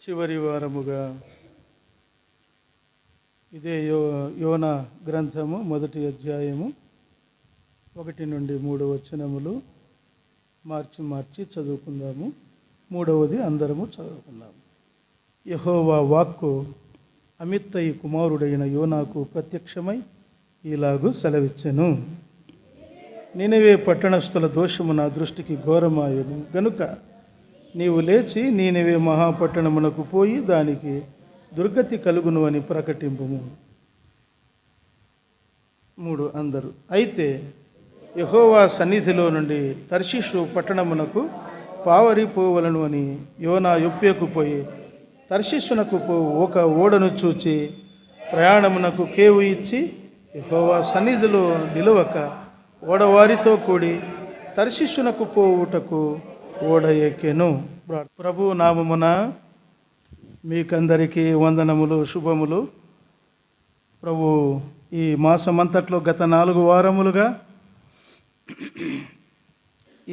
చివరి వారముగా ఇదే యోనా గ్రంథము 1వ అధ్యాయము 1 నుండి 3 వచనములు మార్చి చదువుకుందాము. 3వది అందరము చదువుకుందాము. యెహోవా వాక్కు అమిత్తయి కుమారుడైన యోనాకు ప్రత్యక్షమై ఇలాగు సెలవిచ్చెను. నినవే పట్టణస్థుల దోషము నా దృష్టికి ఘోరమాయను గనుక నీవు లేచి నీనవే మహాపట్టణమునకు పోయి దానికి దుర్గతి కలుగును అని ప్రకటింపుము. 3 అందరూ. అయితే యెహోవా సన్నిధిలో నుండి తర్షీషు పట్టణమునకు పావరిపోవలను అని యోనా యొప్పేకు పోయి తర్షీషునకు ఒక ఓడను చూచి ప్రయాణమునకు కేవు ఇచ్చి యెహోవా సన్నిధిలో నిలవక ఓడవారితో కూడి తర్షీషునకు పోవుటకు ఓడ ఎక్కెను. ప్రభు నామమున మీకందరికీ వందనములు, శుభములు. ప్రభు ఈ మాసమంతట్లో గత 4 వారములుగా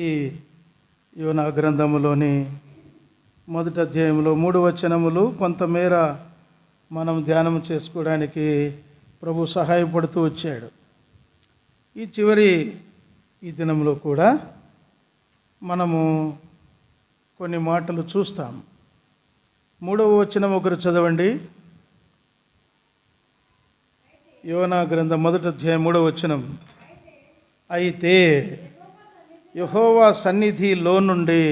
ఈ యోనా గ్రంథములోని 1వ అధ్యాయంలో 3 వచనములు కొంతమేర మనం ధ్యానం చేసుకోవడానికి ప్రభు సహాయపడుతూ వచ్చాడు. ఈ చివరి ఈ దినంలో కూడా మనము కొన్ని మాటలు చూస్తాం. 3వ వచనం ఒకరు చదవండి. యోనా గ్రంథం 1వ అధ్యాయం 3వ వచనం. అయితే యెహోవా సన్నిధిలో నుండి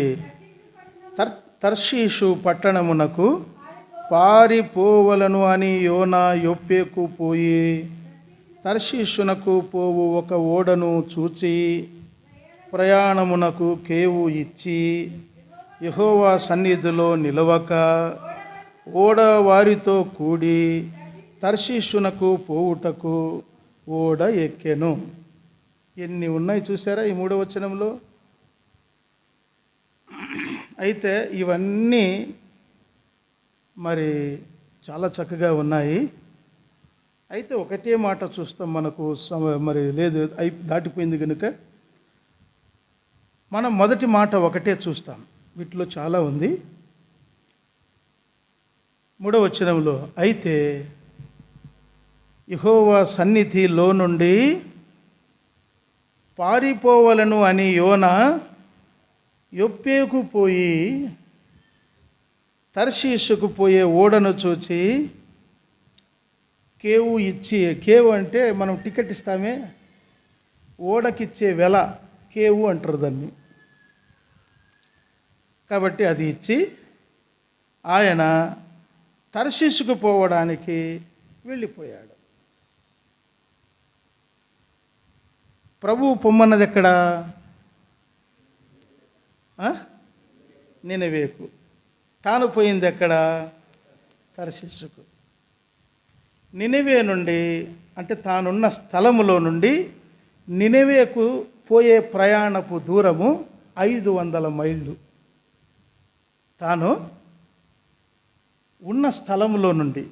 తర్షీషు పట్టణమునకు పారిపోవలను అని యోనా యొప్పేకు పోయి తర్షీషునకు పోవు ఒక ఓడను చూచి ప్రయాణమునకు కేవు ఇచ్చి యెహోవా సన్నిధిలో నిలవక ఓడ వారితో కూడి తర్షీషునకు పోవుటకు ఓడ ఎక్కెను. ఎన్ని ఉన్నాయి చూసారా ఈ 3వ వచనంలో? అయితే ఇవన్నీ మరి చాలా చక్కగా ఉన్నాయి. అయితే ఒకటే మాట చూస్తాం, మనకు మరి లేదు దాటిపోయింది కనుక మనం మొదటి మాట ఒకటే చూస్తాం. వీటిలో చాలా ఉంది. 3వ వచనంలో అయితే యెహోవా సన్నిధిలో నుండి పారిపోవలను అని యోనా యొప్పేకు పోయి తర్షీషుకు పోయే ఓడను చూచి కేవు ఇచ్చి, కేవు అంటే మనం టికెట్ ఇస్తామే, ఓడకిచ్చే వెల కేవు అంటారు దాన్ని. కాబట్టి అది ఇచ్చి ఆయన తర్షీషుకు పోవడానికి వెళ్ళిపోయాడు. ప్రభువు పొమ్మన్నది ఎక్కడ? నినవేకు. తాను పోయింది ఎక్కడ? తర్షీషుకు. నినవే నుండి అంటే తానున్న స్థలములో నుండి నినవేకు పోయే ప్రయాణపు దూరము 500 మైళ్ళు. తాను ఉన్న స్థలములో నుండి,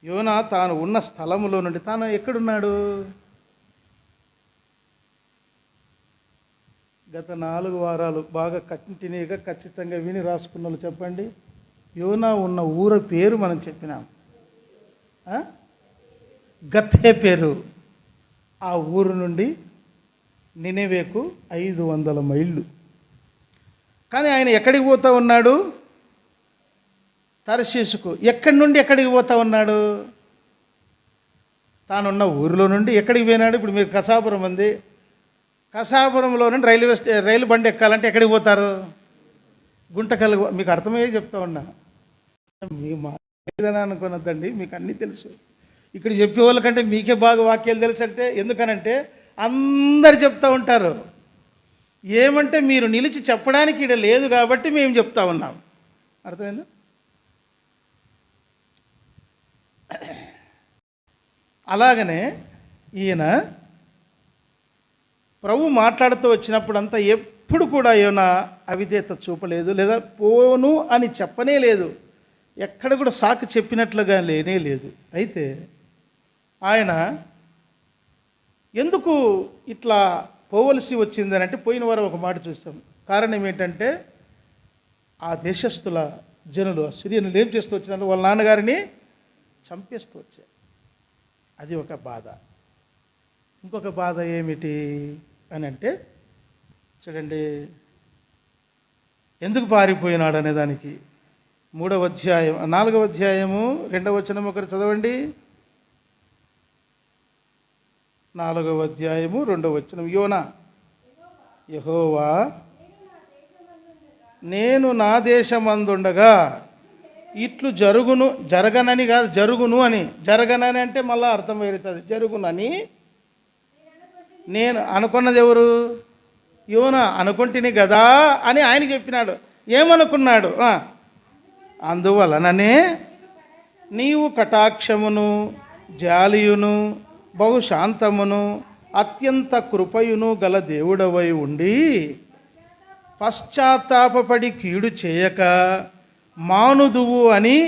యోనా తాను ఉన్న స్థలములో నుండి, తాను ఎక్కడున్నాడు? గత 4 వారాలు బాగా కంటిన్యూగా ఖచ్చితంగా విని రాసుకున్న వాళ్ళు చెప్పండి. యోనా ఉన్న ఊరి పేరు మనం చెప్పినాం. గత్తే పేరు. ఆ ఊరు నుండి నినవేకు 500 మైళ్ళు. కానీ ఆయన ఎక్కడికి పోతా ఉన్నాడు? తర్షీషుకు. ఎక్కడి నుండి ఎక్కడికి పోతా ఉన్నాడు? తానున్న ఊరిలో నుండి ఎక్కడికి పోయినాడు? ఇప్పుడు మీరు కసాపురం ఉంది, కసాపురంలో నుండి రైలు బండి ఎక్కాలంటే ఎక్కడికి పోతారు? గుంటకల్. మీకు అర్థమయ్యే చెప్తా ఉన్నా, మీ ఏదైనా అనుకున్నదండి, మీకు అన్నీ తెలుసు. ఇక్కడ చెప్పే వాళ్ళకంటే మీకే బాగా వాక్యాలు తెలుసు. అంటే ఎందుకనంటే అందరు చెప్తూ ఉంటారు. ఏమంటే మీరు నిలిచి చెప్పడానికి ఇక్కడ లేదు కాబట్టి మేము చెప్తా ఉన్నాం. అర్థమైందా? అలాగనే ఈయన ప్రభు మాట్లాడుతూ వచ్చినప్పుడంతా ఎప్పుడు కూడా ఏమైనా అవిధేయత చూపలేదు, లేదా పోను అని చెప్పనే లేదు. ఎక్కడ కూడా సాకు చెప్పినట్లుగా లేనే లేదు. అయితే ఆయన ఎందుకు ఇట్లా పోవలసి వచ్చిందని అంటే, పోయిన వారం ఒక మాట చూసాం. కారణం ఏంటంటే ఆ దేశస్థుల జనులు సిరియనులు ఏం చేస్తూ వచ్చినారు? వాళ్ళ నాన్నగారిని చంపేస్తూ వచ్చారు. అది ఒక బాధ. ఇంకొక బాధ ఏమిటి అని అంటే, చూడండి, ఎందుకు పారిపోయినాడు అనే దానికి 4వ అధ్యాయము 2వ వచనం ఒకరు చదవండి. 4వ అధ్యాయము 2వ వచనం. యోనా, యెహోవా, నేను నా దేశమందుండగా ఇట్లు జరగనని కాదు, జరుగును అని. జరగనని అంటే మళ్ళీ అర్థం వేరుతుంది. జరుగునని నేను అనుకున్నది ఎవరు? యోనా అనుకుంటుని కదా అని ఆయన చెప్పినాడు. ఏమనుకున్నాడు? అందువలననే నీవు కటాక్షమును జాలియును బహుశాంతమును అత్యంత కృపయును గల దేవుడవై ఉండి పశ్చాత్తాపపడి కీడు చేయక మానుదువు అని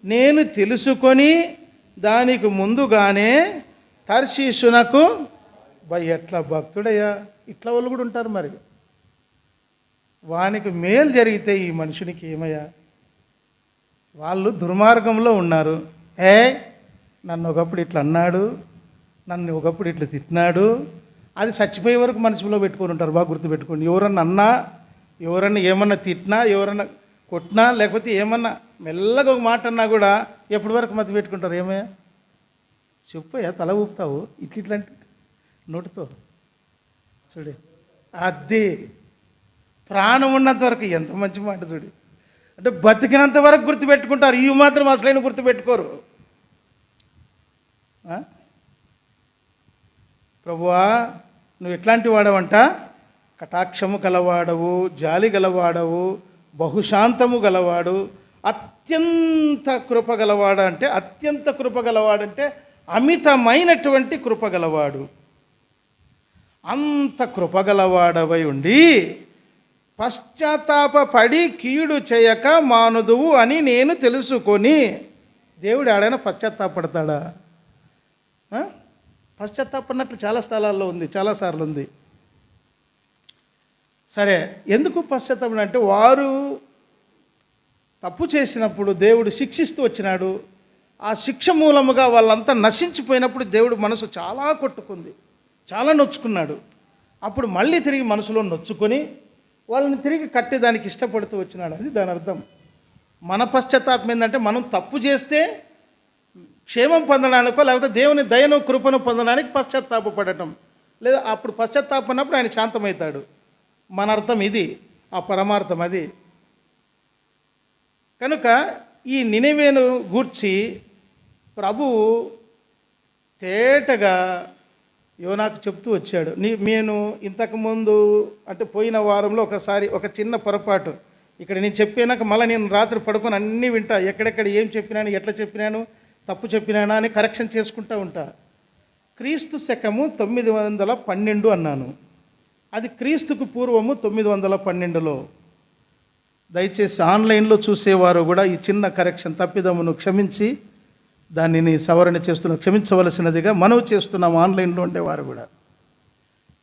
నేను తెలుసుకొని దానికి ముందుగానే తర్షీషునకు. ఎట్లా భక్తుడయ్యా! ఇట్లా వాళ్ళు కూడా ఉంటారు. మరి వానికి మేలు జరిగితే ఈ మనుషునికి ఏమయ్యా? వాళ్ళు దుర్మార్గంలో ఉన్నారు. నన్ను ఒకప్పుడు ఇట్లా అన్నాడు, నన్ను ఒకప్పుడు ఇట్లా తిట్టినాడు, అది చచ్చిపోయే వరకు మనసులో పెట్టుకొని ఉంటారు. బాగా గుర్తుపెట్టుకోండి. ఎవరన్నా అన్నా, ఎవరన్నా ఏమన్నా తిట్టినా, ఎవరన్నా కొట్టినా, లేకపోతే ఏమన్నా మెల్లగా ఒక మాట అన్నా కూడా ఎప్పటి వరకు మతి పెట్టుకుంటారు. ఏమయ్యా చెప్పయ్యా, తల ఊపుతావు ఇట్లంటే నోటితో. చూడు, అది ప్రాణం ఉన్నంత వరకు ఎంత మంచి మాట. చూడు, అంటే బతికినంత వరకు గుర్తుపెట్టుకుంటారు. ఇవి మాత్రం అసలైన గుర్తుపెట్టుకోరు. ప్రభువా, నువ్వు ఎట్లాంటి వాడవంట? కటాక్షము గలవాడవు, జాలి గలవాడవు, బహుశాంతము గలవాడు, అత్యంత కృపగలవాడు. అంటే అత్యంత కృపగలవాడంటే అమితమైనటువంటి కృపగలవాడు. అంత కృపగలవాడవై ఉండి పశ్చాత్తాపడి కీడు చేయక మానుదువు అని నేను తెలుసుకొని. దేవుడు ఆడైనా పశ్చాత్తాపడతాడా? పశ్చాత్తాపడినట్లు చాలా స్థలాల్లో ఉంది, చాలాసార్లు ఉంది. సరే, ఎందుకు పశ్చాత్తాపం అంటే వారు తప్పు చేసినప్పుడు దేవుడు శిక్షిస్తూ వచ్చినాడు. ఆ శిక్ష మూలముగా వాళ్ళంతా నశించిపోయినప్పుడు దేవుడు మనసు చాలా కొట్టుకుంది, చాలా నొచ్చుకున్నాడు. అప్పుడు మళ్ళీ తిరిగి మనసులో నొచ్చుకొని వాళ్ళని తిరిగి కట్టేదానికి ఇష్టపడుతూ వచ్చినాడు. అది దాని అర్థం. మన పశ్చాత్తాపం ఏంటంటే, మనం తప్పు చేస్తే క్షేమం పొందడానికో లేకపోతే దేవుని దయను కృపను పొందడానికి పశ్చాత్తాపడటం. లేదా అప్పుడు పశ్చాత్తాపడినప్పుడు ఆయన శాంతమవుతాడు. మన అర్థం ఇది, ఆ పరమార్థం అది. కనుక ఈ నినివేను గూర్చి ప్రభువు తేటగా యోనాకు చెప్తూ వచ్చాడు. నేను ఇంతకుముందు అంటే పోయిన వారంలో ఒకసారి ఒక చిన్న పొరపాటు ఇక్కడ నేను చెప్పినాక మళ్ళీ నేను రాత్రి పడుకొని అన్నీ వింటా. ఎక్కడెక్కడ ఏం చెప్పినాను, ఎట్లా చెప్పినాను, తప్పు చెప్పినానా అని కరెక్షన్ చేసుకుంటూ ఉంటా. క్రీస్తు శకము 912 అన్నాను. అది క్రీస్తుకు పూర్వము 912లో. దయచేసి ఆన్లైన్లో చూసేవారు కూడా ఈ చిన్న కరెక్షన్ తప్పిదమును క్షమించి దానిని సవరణ క్షమించవలసినదిగా మనవి చేస్తున్నాం, ఆన్లైన్లో ఉండేవారు కూడా.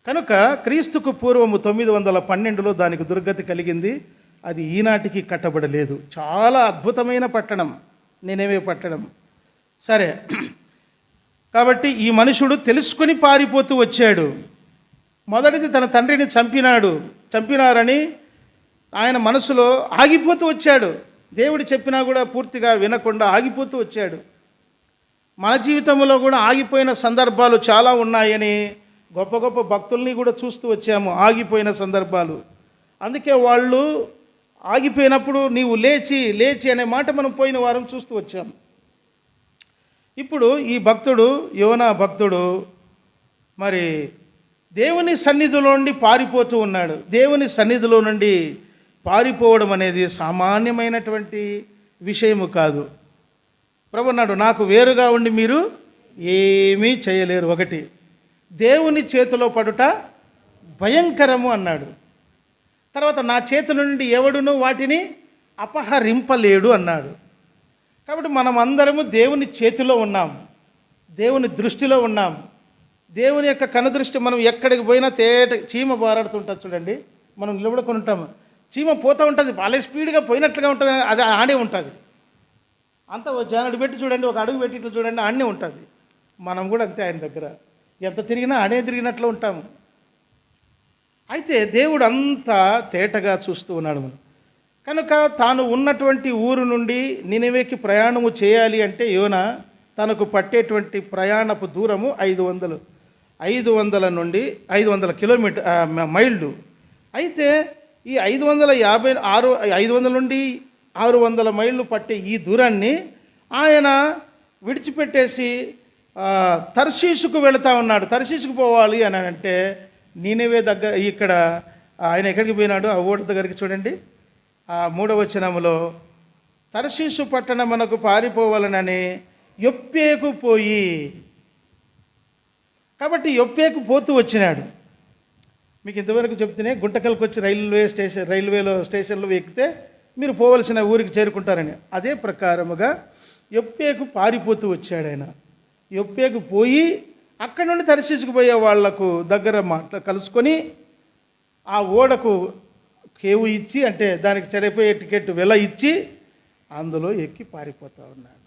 కనుక క్రీస్తుకు పూర్వము 912లో దానికి దుర్గతి కలిగింది. అది ఈనాటికి కట్టబడలేదు. చాలా అద్భుతమైన పట్టణం నినివే పట్టణం. సరే, కాబట్టి ఈ మనుషుడు తెలుసుకొని పారిపోతూ వచ్చాడు. మొదటిది తన తండ్రిని చంపినారని ఆయన మనసులో ఆగిపోతూ వచ్చాడు. దేవుడు చెప్పినా కూడా పూర్తిగా వినకుండా ఆగిపోతూ వచ్చాడు. మన జీవితంలో కూడా ఆగిపోయిన సందర్భాలు చాలా ఉన్నాయని గొప్ప గొప్ప భక్తుల్ని కూడా చూస్తూ వచ్చాము, ఆగిపోయిన సందర్భాలు. అందుకే వాళ్ళు ఆగిపోయినప్పుడు నీవు లేచి అనే మాట మనం పోయిన వారం చూస్తూ వచ్చాము. ఇప్పుడు ఈ భక్తుడు, యోనా భక్తుడు, మరి దేవుని సన్నిధిలో నుండి పారిపోతూ ఉన్నాడు. దేవుని సన్నిధిలో నుండి పారిపోవడం అనేది సామాన్యమైనటువంటి విషయము కాదు. ప్రభు అన్నాడు, నాకు వేరుగా ఉండి మీరు ఏమీ చేయలేరు. ఒకటి, దేవుని చేతిలో పడుట భయంకరము అన్నాడు. తర్వాత నా చేతి నుండి ఎవడును వాటిని అపహరింపలేడు అన్నాడు. కాబట్టి మనం అందరము దేవుని చేతిలో ఉన్నాం, దేవుని దృష్టిలో ఉన్నాం. దేవుని యొక్క కనుదృష్టి మనం ఎక్కడికి పోయినా చీమ బారాడుతుంటాం. చూడండి, మనం నిలబడుకొని ఉంటాము. చీమ పోతూ ఉంటుంది, బాగా స్పీడ్గా పోయినట్లుగా ఉంటుంది, అది ఆడే ఉంటుంది. అంత జానడు పెట్టి చూడండి, ఒక అడుగు పెట్టి ఇట్లా చూడండి, ఆడనే ఉంటుంది. మనం కూడా అంతే, ఆయన దగ్గర ఎంత తిరిగినా ఆడే తిరిగినట్లు ఉంటాము. అయితే దేవుడు అంతా తేటగా చూస్తూ ఉన్నాడు. మనం కనుక తాను ఉన్నటువంటి ఊరు నుండి నినివేకి ప్రయాణము చేయాలి అంటే యోనా తనకు పట్టేటువంటి ప్రయాణపు దూరము 500 నుండి 500 మైళ్ళు. అయితే ఈ 500 నుండి 600 మైళ్ళు పట్టే ఈ దూరాన్ని ఆయన విడిచిపెట్టేసి తర్షీషుకు వెళుతూ ఉన్నాడు. తర్షీషుకు పోవాలి అని అంటే నీనెవే దగ్గర, ఇక్కడ ఆయన ఎక్కడికి పోయినాడు? ఆ ఓడ దగ్గరికి చూడండి, 3వ వచనములో తర్షీషు పట్టణమునకు పారిపోవాలనని యొప్పేకు పోయి, కాబట్టి యొప్పేకు పోతూ వచ్చినాడు. మీకు ఇంతవరకు చెప్తేనే గుంటకల్కి వచ్చి రైల్వేలో స్టేషన్లో ఎక్కితే మీరు పోవలసిన ఊరికి చేరుకుంటారని, అదే ప్రకారముగా యొప్పేకు పారిపోతూ వచ్చాడు ఆయన. యొప్పేకు పోయి అక్కడి నుండి తర్షీషుకు పోయే వాళ్లకు దగ్గర కలుసుకొని ఆ ఓడకు కేవు ఇచ్చి, అంటే దానికి సరిపోయే టికెట్ వెల ఇచ్చి అందులో ఎక్కి పారిపోతూ ఉన్నాడు.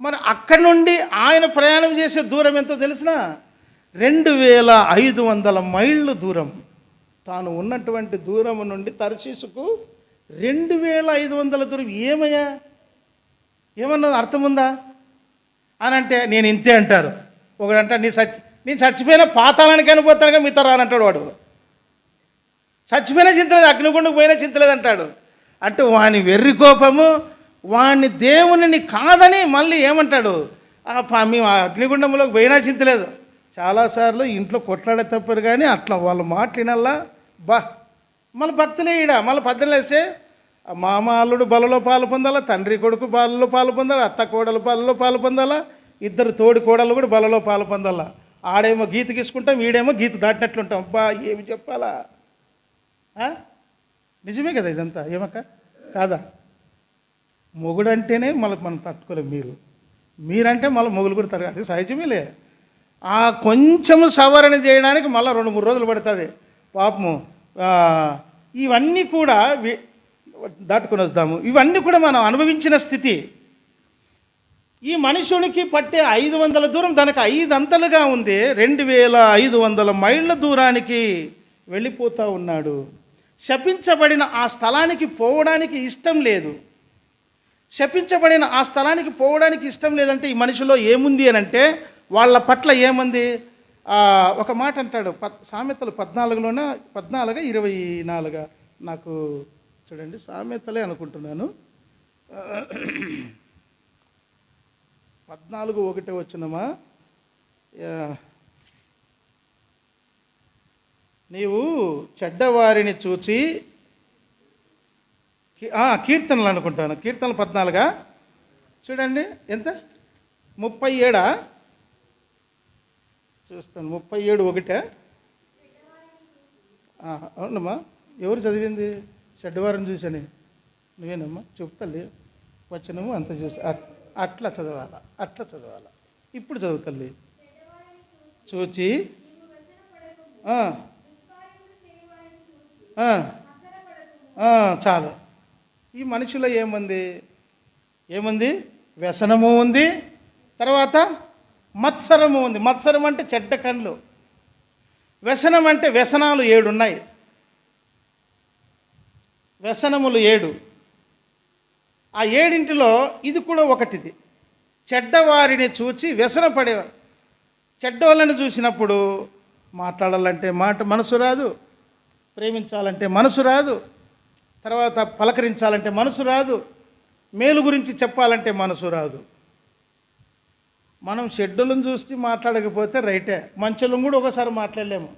మరి అక్కడి నుండి ఆయన ప్రయాణం చేసే దూరం ఎంతో తెలిసిన 2500 మైళ్ళు దూరం. తాను ఉన్నటువంటి దూరం నుండి తర్షీషుకు 2500 దూరం. ఏమయ్యా, ఏమన్నా అర్థం ఉందా అని అంటే నేను ఇంతే అంటారు. ఒకడంట నేను చచ్చిపోయిన పాతాళానికైనా పోతానుగా మీతో రానంటాడు వాడు. చచ్చిపోయినా చింతలేదు, అగ్నిగుండకు పోయినా చింతలేదు అంటాడు. అంటే వాని వెర్రి కోపము, వాడిని దేవుని కాదని మళ్ళీ ఏమంటాడు, మేము అగ్నిగుండంలోకి పోయినా చింతలేదు. చాలాసార్లు ఇంట్లో కొట్లాడే తప్పరు, కానీ అట్లా వాళ్ళు మాట్లాడినల్లా మళ్ళీ భక్తులే మళ్ళీ పద్దెలేస్తే మామ అల్లుడు బలలో పాలు పొందాలా, తండ్రి కొడుకు బలలో పాలు పొందాలా, అత్త కోడలు బలలో పాలు పొందాలా, ఇద్దరు తోడి కోడలు కూడా బలలో పాలు పొందాలా. ఆడేమో గీత గీసుకుంటాం, వీడేమో గీత దాటినట్లుంటాం. ఏమి చెప్పాలా? నిజమే కదా ఇదంతా, ఏమక్క కాదా? మొగుడంటేనే మనం తట్టుకోలేము. మీరంటే మళ్ళీ మొగులు కూడా తరగదు, అది సహజమేలే. కొంచెము సవరణ చేయడానికి మళ్ళీ 2-3 రోజులు పడుతుంది పాపము. ఇవన్నీ కూడా దాటుకొని వస్తాము. ఇవన్నీ కూడా మనం అనుభవించిన స్థితి. ఈ మనుషునికి పట్టే 500 దూరం దానికి 5 అంతలుగా ఉంది. 2500 మైళ్ళ దూరానికి వెళ్ళిపోతూ ఉన్నాడు. శపించబడిన ఆ స్థలానికి పోవడానికి ఇష్టం లేదు. శపించబడిన ఆ స్థలానికి పోవడానికి ఇష్టం లేదంటే ఈ మనిషిలో ఏముంది అని అంటే వాళ్ళ పట్ల ఏముంది? ఒక మాట అంటాడు, సామెతలు 14:24 నాకు చూడండి, సామెతలే అనుకుంటున్నాను. 14:1 వచ్చినమా, నీవు చెడ్డవారిని చూచి, కీర్తనలు అనుకుంటాను, కీర్తనలు 14 చూడండి, ఎంత 37 చూస్తాను, 37:1. అవునమ్మా, ఎవరు చదివింది? చెడ్డవారిని చూసని నువ్వేనమ్మా, చెప్తల్లి వచ్చినము అంత చూసి అట్లా చదవాలా. ఇప్పుడు చదువుతల్లి. చూచి చాలు. ఈ మనిషిలో ఏముంది? వ్యసనము ఉంది, తర్వాత మత్సరము ఉంది. మత్సరం అంటే చెడ్డ కళ్ళు, వ్యసనం అంటే వ్యసనాలు 7 ఉన్నాయి. వ్యసనములు 7. ఆ 7 ఇది కూడా ఒకటిది. చెడ్డవారిని చూచి వ్యసనపడేవారు. చెడ్డవాళ్ళని చూసినప్పుడు మాట్లాడాలంటే మనసు రాదు, ప్రేమించాలంటే మనసు రాదు, తర్వాత పలకరించాలంటే మనసు రాదు, మేలు గురించి చెప్పాలంటే మనసు రాదు. మనం చెడ్డలను చూసి మాట్లాడకపోతే రైటే, మంచులను కూడా ఒకసారి మాట్లాడలేము.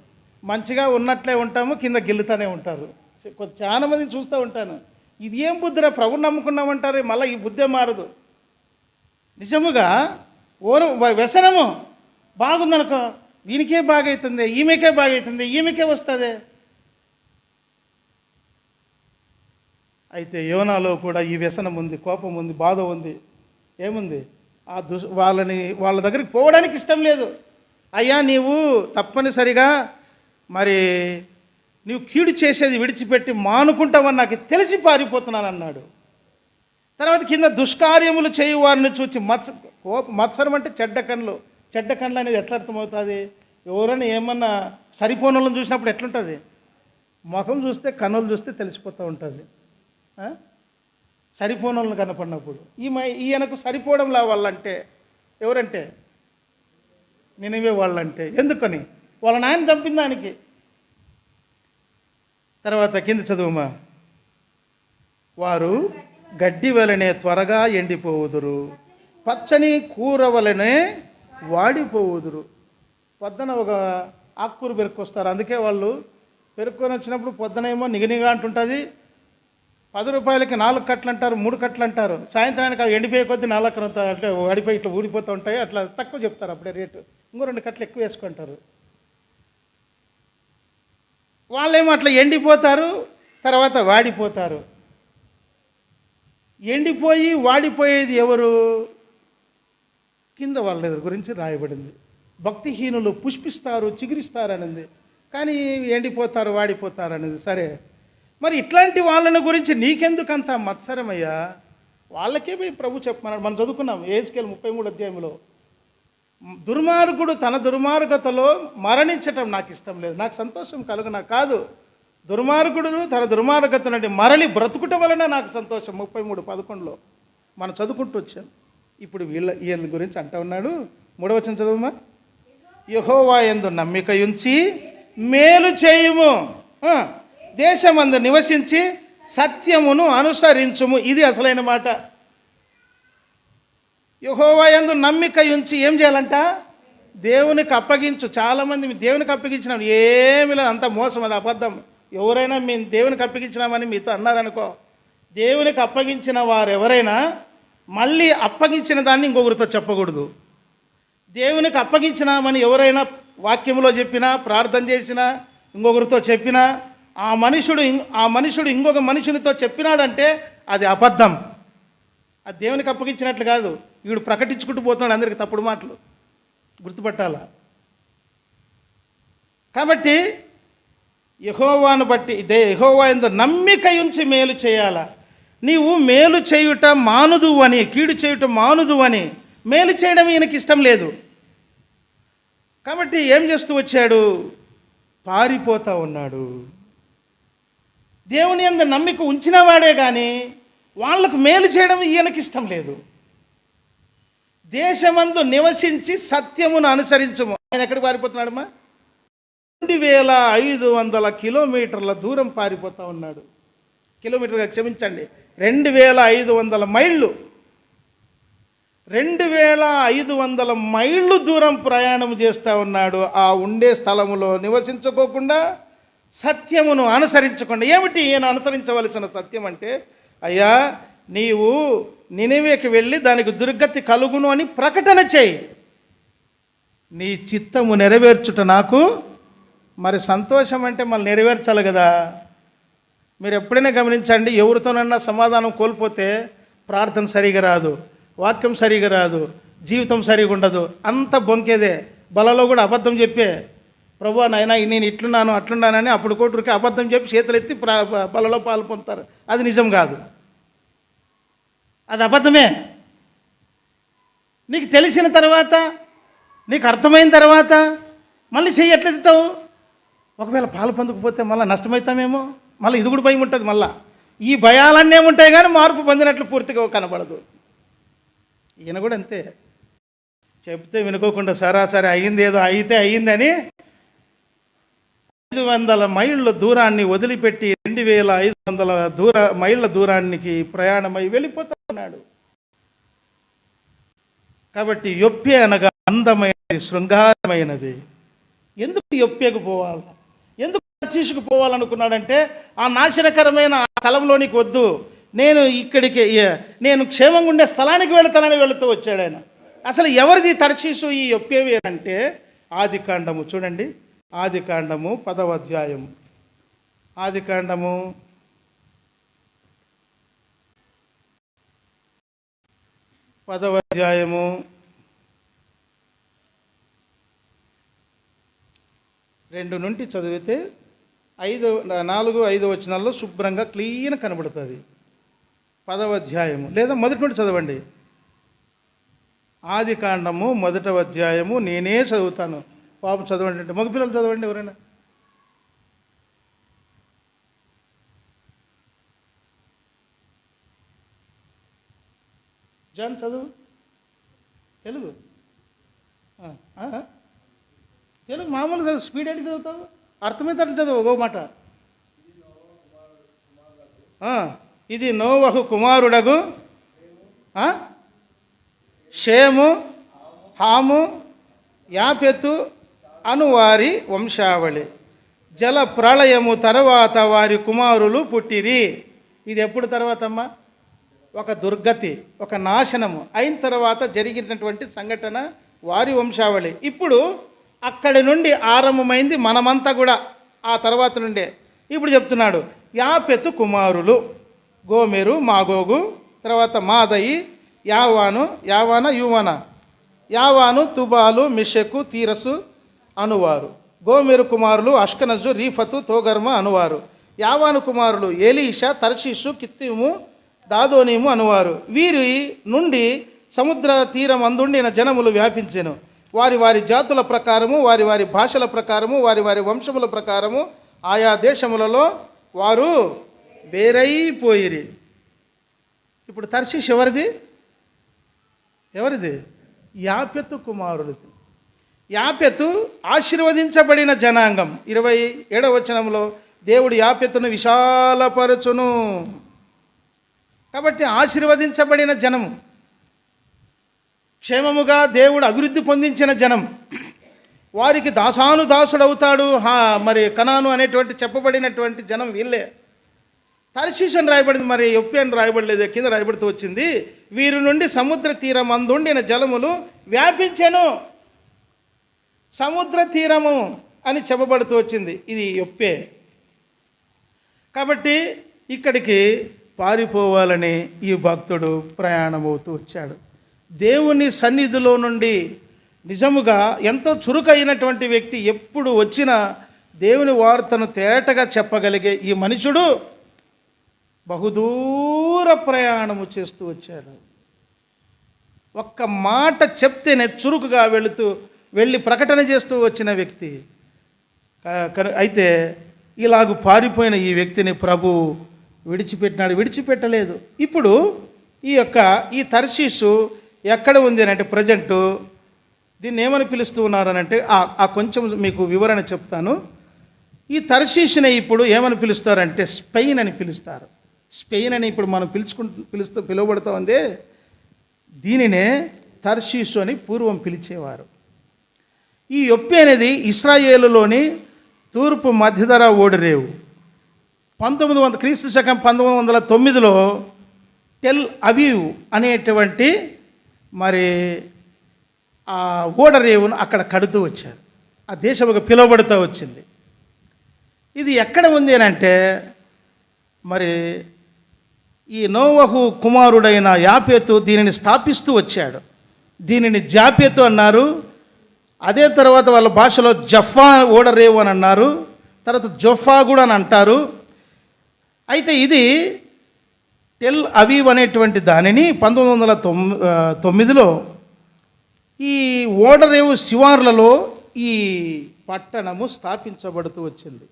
మంచిగా ఉన్నట్లే ఉంటాము, కింద గిల్లుతూనే ఉంటారు. చాలా మందిని చూస్తూ ఉంటాను. ఇది ఏం బుద్ధిరా, ప్రభుని నమ్ముకున్నామంటారు, మళ్ళీ ఈ బుద్ధే మారదు. నిజముగా వ్యసనము బాగుందనుకో, వీనికే బాగవుతుంది, ఈమెకే బాగవుతుంది, ఈమెకే వస్తుంది. అయితే యోనాలో కూడా ఈ వ్యసనం ఉంది, కోపం ఉంది, బాధ ఉంది. ఏముంది? వాళ్ళ దగ్గరికి పోవడానికి ఇష్టం లేదు. అయ్యా నీవు తప్పనిసరిగా మరి నువ్వు కీడు చేసేది విడిచిపెట్టి మానుకుంటావని నాకు తెలిసి పారిపోతున్నాను అన్నాడు. తర్వాత కింద దుష్కార్యములు చేయు వారిని చూచి మత్సరం అంటే చెడ్డ కళ్ళు అనేది ఎట్లా అర్థమవుతుంది? ఎవరైనా ఏమన్నా సరిపోనులను చూసినప్పుడు ఎట్లుంటుంది? ముఖం చూస్తే కన్నులు చూస్తే తెలిసిపోతూ ఉంటుంది. సరిపోనులను కనపడినప్పుడు ఈయనకు సరిపోవడంలా వాళ్ళంటే ఎవరంటే నినివే వాళ్ళంటే. ఎందుకని? వాళ్ళ నాయన చంపిన దానికి. తర్వాత కింద చదువుమా. వారు గడ్డి వలనే త్వరగా ఎండిపోవుదురు, పచ్చని కూర వలనే వాడిపోవుదురు. పొద్దున ఒక ఆకుకూర పెరుక్కొస్తారు, అందుకే వాళ్ళు పెరుక్కొని వచ్చినప్పుడు పొద్దునేమో నిగనిగా అంటుంటుంది. 10 రూపాయలకి 4 కట్టలు అంటారు, 3 కట్టలు అంటారు. సాయంత్రానికి అవి ఎండిపోయే కొద్దీ 4 అంటే వాడిపోయి ఇట్లా ఊడిపోతూ ఉంటాయి. అట్లా తక్కువ చెప్తారు అప్పుడే రేటు. ఇంకో 2 కట్టలు ఎక్కువ వేసుకుంటారు. వాళ్ళేమో అట్లా ఎండిపోతారు, తర్వాత వాడిపోతారు. ఎండిపోయి వాడిపోయేది ఎవరు? కింద వాళ్ళ గురించి రాయబడింది. భక్తిహీనులు పుష్పిస్తారు, చిగురిస్తారు అనేది, కానీ ఎండిపోతారు, వాడిపోతారు అనేది. సరే, మరి ఇట్లాంటి వాళ్ళని గురించి నీకెందుకు అంత మత్సరమయ్యా? వాళ్ళకే పోయి ప్రభు చెప్పమన్నాడు. మనం చదువుకున్నాం ఏజ్కేల్ 33 అధ్యాయంలో. దుర్మార్గుడు తన దుర్మార్గతలో మరణించటం నాకు ఇష్టం లేదు, నాకు సంతోషం కలుగునా కాదు. దుర్మార్గుడు తన దుర్మార్గత నుండి మరలి బ్రతుకుట వలన నాకు సంతోషం. 33:11 మనం చదువుకుంటూ వచ్చాం. ఇప్పుడు ఈయన గురించి అంటా ఉన్నాడు. 3వ వచనం చదువుమా. యెహోవా యందు నమ్మిక ఉంచి మేలు చేయుము, దేశమందు నివసించి సత్యమును అనుసరించుము. ఇది అసలైన మాట. యెహోవా యందు నమ్మిక ఉంచి ఏం చేయాలంట? దేవునికి అప్పగించు. చాలామంది దేవునికి అప్పగించినాం, ఏమి లేదు, అంత మోసం, అది అబద్ధం. ఎవరైనా మేము దేవునికి అప్పగించినామని మీతో అన్నారనుకో, దేవునికి అప్పగించిన వారు ఎవరైనా మళ్ళీ అప్పగించిన దాన్ని ఇంకొకరితో చెప్పకూడదు. దేవునికి అప్పగించినామని ఎవరైనా వాక్యంలో చెప్పినా, ప్రార్థన చేసినా, ఇంకొకరితో చెప్పినా, ఆ మనుషుడు ఇంకొక మనుషునితో చెప్పినాడంటే అది అబద్ధం. అది దేవునికి అప్పగించినట్లు కాదు. వీడు ప్రకటించుకుంటూ పోతున్నాడు అందరికి తప్పుడు మాటలు, గుర్తుపట్టాలా. కాబట్టి యెహోవాను బట్టి యెహోవా యందు నమ్మిక ఉంచి మేలు చేయాలా. నీవు మేలు చేయుట మానుదు అని, కీడు చేయుట మానుదు అని, మేలు చేయడం ఈయనకి ఇష్టం లేదు. కాబట్టి ఏం చేస్తూ వచ్చాడు? పారిపోతూ ఉన్నాడు. దేవుని యందు నమ్మిక ఉంచిన వాడే కానీ వాళ్లకు మేలు చేయడం ఈయనకి ఇష్టం లేదు. దేశమందు నివసించి సత్యమును అనుసరించము. ఆయన ఎక్కడికి పారిపోతున్నాడమ్మా? 2500 కిలోమీటర్ల దూరం పారిపోతూ ఉన్నాడు. కిలోమీటర్గా క్షమించండి, 2500 మైళ్ళు. 2500 మైళ్ళు దూరం ప్రయాణం చేస్తూ ఉన్నాడు. ఆ ఉండే స్థలములో నివసించుకోకుండా, సత్యమును అనుసరించకుండా. ఏమిటి ఈయన అనుసరించవలసిన సత్యం అంటే, అయ్యా నీవు నినివేకి వెళ్ళి దానికి దుర్గతి కలుగును అని ప్రకటన చేయి. నీ చిత్తము నెరవేర్చుట నాకు మరి సంతోషం. అంటే మళ్ళీ నెరవేర్చాలి కదా. మీరు ఎప్పుడైనా గమనించండి, ఎవరితోనన్నా సమాధానం కోల్పోతే ప్రార్థన సరిగా రాదు, వాక్యం సరిగా రాదు, జీవితం సరిగా ఉండదు, అంత బొంకేదే. బలలో కూడా అబద్ధం చెప్పే, ప్రభు నాయనా నేను ఇట్లున్నాను అట్లున్నానని అప్పుడు కోటరికి అబద్ధం చెప్పి చేతులెత్తి బలలో పాలు పొందుతారు. అది నిజం కాదు, అది అబద్ధమే. నీకు తెలిసిన తర్వాత, నీకు అర్థమైన తర్వాత మళ్ళీ చెయ్యి ఎట్లెత్తుతావు? ఒకవేళ పాలు పొందకపోతే మళ్ళీ నష్టమవుతామేమో, మళ్ళీ ఇది కూడా భయం ఉంటుంది. మళ్ళీ ఈ భయాలన్నీ ఉంటాయి కానీ మార్పు పొందినట్లు పూర్తిగా కనబడదు. ఈయన కూడా అంతే, చెప్తే వినుకోకుండా సరాసరి అయ్యింది, ఏదో అయితే అయ్యిందని 500 మైళ్ళ దూరాన్ని వదిలిపెట్టి 2500 మైళ్ళ దూరానికి ప్రయాణమై వెళ్ళిపోతా ఉన్నాడు. కాబట్టి యొప్పే అనగా అందమైనది, శృంగారమైనది. ఎందుకు యొప్పేకు పోవాలి? ఎందుకు తర్షీషుకు పోవాలనుకున్నాడంటే, ఆ నాశనకరమైన స్థలంలోనికి వద్దు, నేను క్షేమంగా ఉండే స్థలానికి వెళతానని వెళుతూ వచ్చాడు ఆయన. అసలు ఎవరిది తర్షీషు ఈ యొప్పేవి అంటే? ఆదికాండము చూడండి, ఆదికాండము 10వ అధ్యాయం. ఆదికాండము 10వ అధ్యాయము 2 నుండి చదివితే 4, 5 వచనాల్లో శుభ్రంగా క్లీన్ కనబడుతుంది. 10వ అధ్యాయము లేదా మొదటి నుండి చదవండి. ఆదికాండము 1వ అధ్యాయము నేనే చదువుతాను. పాపం చదవండి అంటే మగపిల్లలు చదవండి ఎవరైనా. జాన్ చదువు. తెలుగు తెలుగు మామూలు చదువు. స్పీడ్ ఏంటి చదువుతావు? అర్థమైతే చదువు ఒక మాట. ఇది నోవహు కుమారుడగు షేము, హాము, యాపెతు అను వారి వంశావళి. జల ప్రళయము తర్వాత వారి కుమారులు పుట్టిరి. ఇది ఎప్పుడు తర్వాత అమ్మా? ఒక దుర్గతి, ఒక నాశనము అయిన తర్వాత జరిగినటువంటి సంఘటన వారి వంశావళి. ఇప్పుడు అక్కడి నుండి ఆరంభమైంది మనమంతా కూడా ఆ తర్వాత నుండే. ఇప్పుడు చెప్తున్నాడు యాపెతు కుమారులు గోమెరు, మాగోగు, తర్వాత మాదయి, యావాను, తుబాలు, మిషకు, తీరసు అనువారు. గోమెరు కుమారులు అష్కనజు, రీఫతు, తోగర్మ అనువారు. యావాను కుమారులు ఎలీషా, తర్షీషు, కిత్తీము, దాదోనీము అనువారు. వీరి నుండి సముద్ర తీరం అందుండిన జనములు వ్యాపించెను. వారి వారి జాతుల ప్రకారము, వారి వారి భాషల ప్రకారము, వారి వారి వంశముల ప్రకారము ఆయా దేశములలో వారు వేరైపోయిరి. ఇప్పుడు తర్షీష్ ఎవరిది? యాపెతు కుమారుడిది. యాపెతు ఆశీర్వదించబడిన జనాంగం. 27వ వచనంలో దేవుడు యాపెతును విశాలపరచును. కాబట్టి ఆశీర్వదించబడిన జనము, క్షేమముగా దేవుడు అభివృద్ధి పొందించిన జనం, వారికి దాసుడవుతాడు. మరి కనాను అనేటువంటి చెప్పబడినటువంటి జనం వీళ్ళే. తర్షీషు అని రాయబడింది, మరి యొప్పి అని రాయబడలేదు, కింద రాయబడుతూ వచ్చింది. వీరి నుండి సముద్ర తీరం అందుండిన జలములు వ్యాపించెను. సముద్ర తీరము అని చెప్పబడుతూ వచ్చింది, ఇది యొప్పే. కాబట్టి ఇక్కడికి పారిపోవాలని ఈ భక్తుడు ప్రయాణమవుతూ వచ్చాడు. దేవుని సన్నిధిలో నుండి నిజముగా ఎంతో చురుకైనటువంటి వ్యక్తి, ఎప్పుడు వచ్చినా దేవుని వార్తను తేటగా చెప్పగలిగే ఈ మనుషుడు బహుదూర ప్రయాణము చేస్తూ వచ్చాడు. ఒక్క మాట చెప్తేనే చురుకుగా వెళ్ళి ప్రకటన చేస్తూ వచ్చిన వ్యక్తి. అయితే ఇలాగూ పారిపోయిన ఈ వ్యక్తిని ప్రభు విడిచిపెట్టలేదు. ఇప్పుడు ఈ తర్షీషు ఎక్కడ ఉంది అని అంటే ప్రజెంటు దీన్ని ఏమని పిలుస్తూ ఉన్నారనంటే ఆ కొంచెం మీకు వివరణ చెప్తాను. ఈ తర్షీషుని ఇప్పుడు ఏమని పిలుస్తారంటే స్పెయిన్ అని పిలుస్తారు. స్పెయిన్ అని ఇప్పుడు మనం పిలువబడుతూ ఉంది. దీనినే తర్షీషు అని పూర్వం పిలిచేవారు. ఈ యొప్పి అనేది ఇశ్రాయేలులోని తూర్పు మధ్యధరా ఓడరేవు. 1900 క్రీస్తు శకం 1909లో టెల్ అవీవ్ అనేటువంటి మరి ఆ ఓడరేవును అక్కడ కడుతూ వచ్చారు. ఆ దేశం ఒక పిలువబడుతూ వచ్చింది. ఇది ఎక్కడ ఉంది అని అంటే మరి ఈ నోవహు కుమారుడైన యాపెతు దీనిని స్థాపిస్తూ వచ్చాడు. దీనిని జాపెతు అన్నారు. అదే తర్వాత వాళ్ళ భాషలో జఫా ఓడరేవు అని అన్నారు. తర్వాత జొఫా కూడా అని అంటారు. అయితే ఇది టెల్ అవీవ్ అనేటువంటి దానిని 1909లో ఈ ఓడరేవు శివార్లలో ఈ పట్టణము స్థాపించబడుతూ వచ్చింది.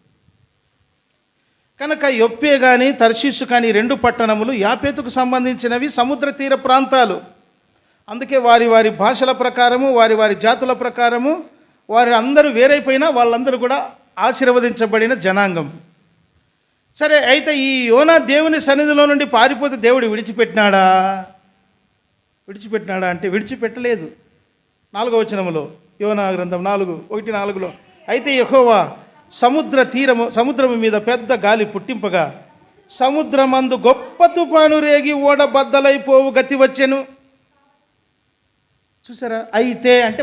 కనుక యొప్పే కానీ తర్షీషు కానీ 2 పట్టణములు యాపెతుకు సంబంధించినవి, సముద్ర తీర ప్రాంతాలు. అందుకే వారి వారి భాషల ప్రకారము, వారి వారి జాతుల ప్రకారము వారి అందరూ వేరైపోయినా వాళ్ళందరూ కూడా ఆశీర్వదించబడిన జనాంగం. సరే, అయితే ఈ యోనా దేవుని సన్నిధిలో నుండి పారిపోతే దేవుడు విడిచిపెట్టినాడా అంటే విడిచిపెట్టలేదు. 4వ వచనములో యోనా గ్రంథం 4:1-4లో అయితే యెహోవా సముద్రము మీద పెద్ద గాలి పుట్టింపగా సముద్రమందు గొప్ప తుఫాను రేగి ఓడ బద్దలైపోవు గతి వచ్చెను. చూసారా? అయితే అంటే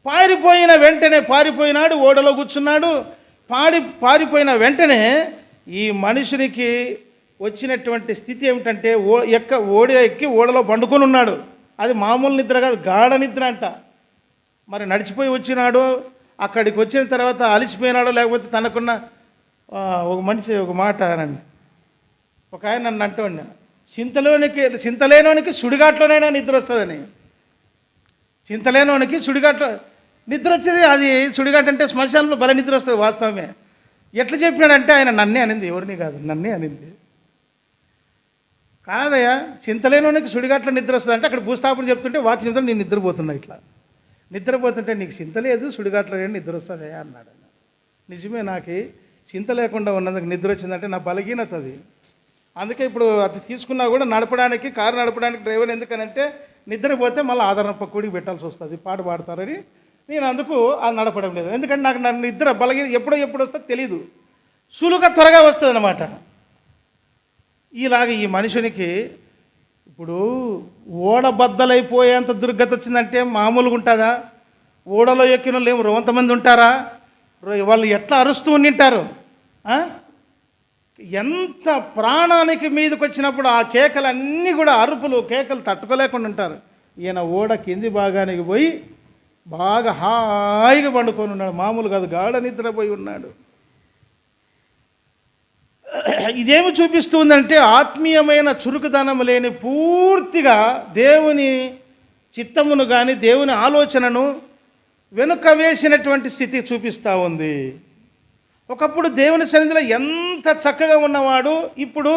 పారిపోయిన వెంటనే పారిపోయినాడు, ఓడలో కూర్చున్నాడు. పారిపోయిన వెంటనే ఈ మనుషునికి వచ్చినటువంటి స్థితి ఏమిటంటే ఎక్కి ఓడలో పండుకొని ఉన్నాడు. అది మామూలు నిద్ర కాదు, గాఢ నిద్ర అంట. మరి నడిచిపోయి వచ్చినాడు, అక్కడికి వచ్చిన తర్వాత అలిసిపోయినాడో లేకపోతే తనకున్న ఒక మనిషి ఒక మాట అనండి, ఒక ఆయన నన్ను అంటూ చింతలేనోనికి సుడిగాట్లోనైనా నిద్ర వస్తుందని. చింతలేనోనికి సుడిగాట్లో నిద్ర వచ్చేది, అది సుడిగాట్ అంటే శ్మశానంలో బల నిద్ర వస్తుంది, వాస్తవమే. ఎట్లా చెప్పినాడంటే ఆయన నన్నే అనింది, ఎవరిని కాదు, నన్నే అనింది. కాదయ్యా, చింతలేనోనికి సుడిగాట్లో నిద్ర వస్తుంది అంటే అక్కడ భూస్థాపన చెప్తుంటే వాక్యం చెప్తుంటే నేను నిద్రపోతున్నా, ఇట్లా నిద్రపోతుంటే నీకు చింత లేదు సుడిగాట్లో నిద్ర వస్తుంది అన్నాడు. నిజమే, నాకు చింత లేకుండా ఉన్నందుకు నిద్ర వచ్చిందంటే నా బలహీనత అది. అందుకే ఇప్పుడు అది తీసుకున్నా కూడా నడపడానికి, కారు నడపడానికి డ్రైవర్ ఎందుకనంటే నిద్రపోతే మళ్ళీ ఆదరణ పక్కడికి పెట్టాల్సి వస్తుంది, పాట పాడతారని నేను అందుకు అది నడపడం లేదు. ఎందుకంటే నాకు నా నిద్ర బలహీన ఎప్పుడు వస్తుందో తెలీదు, సులువుగా త్వరగా వస్తుంది అన్నమాట. ఇలాగ ఈ మనుషునికి ఇప్పుడు ఓడబద్దలైపోయేంత దుర్గతి వచ్చిందంటే మామూలుగా ఉంటుందా? ఓడలో ఎక్కిన వాళ్ళు ఏమో రోంతమంది ఉంటారా? వాళ్ళు ఎట్లా అరుస్తూ ఉండింటారు. ఎంత ప్రాణానికి మీదకి వచ్చినప్పుడు ఆ కేకలన్నీ కూడా అరుపులు కేకలు తట్టుకోలేకుండా ఉంటారు. ఈయన ఓడ కింది భాగానికి పోయి బాగా హాయిగా పండుకొని ఉన్నాడు, మామూలు కాదు, గాఢ నిద్రపోయి ఉన్నాడు. ఇదేమి చూపిస్తుందంటే ఆత్మీయమైన చురుకుదనం లేని, పూర్తిగా దేవుని చిత్తమును కానీ దేవుని ఆలోచనను వెనుక వేసినటువంటి స్థితి చూపిస్తూ ఉంది. ఒకప్పుడు దేవుని సన్నిధిలో ఎంత చక్కగా ఉన్నవాడు ఇప్పుడు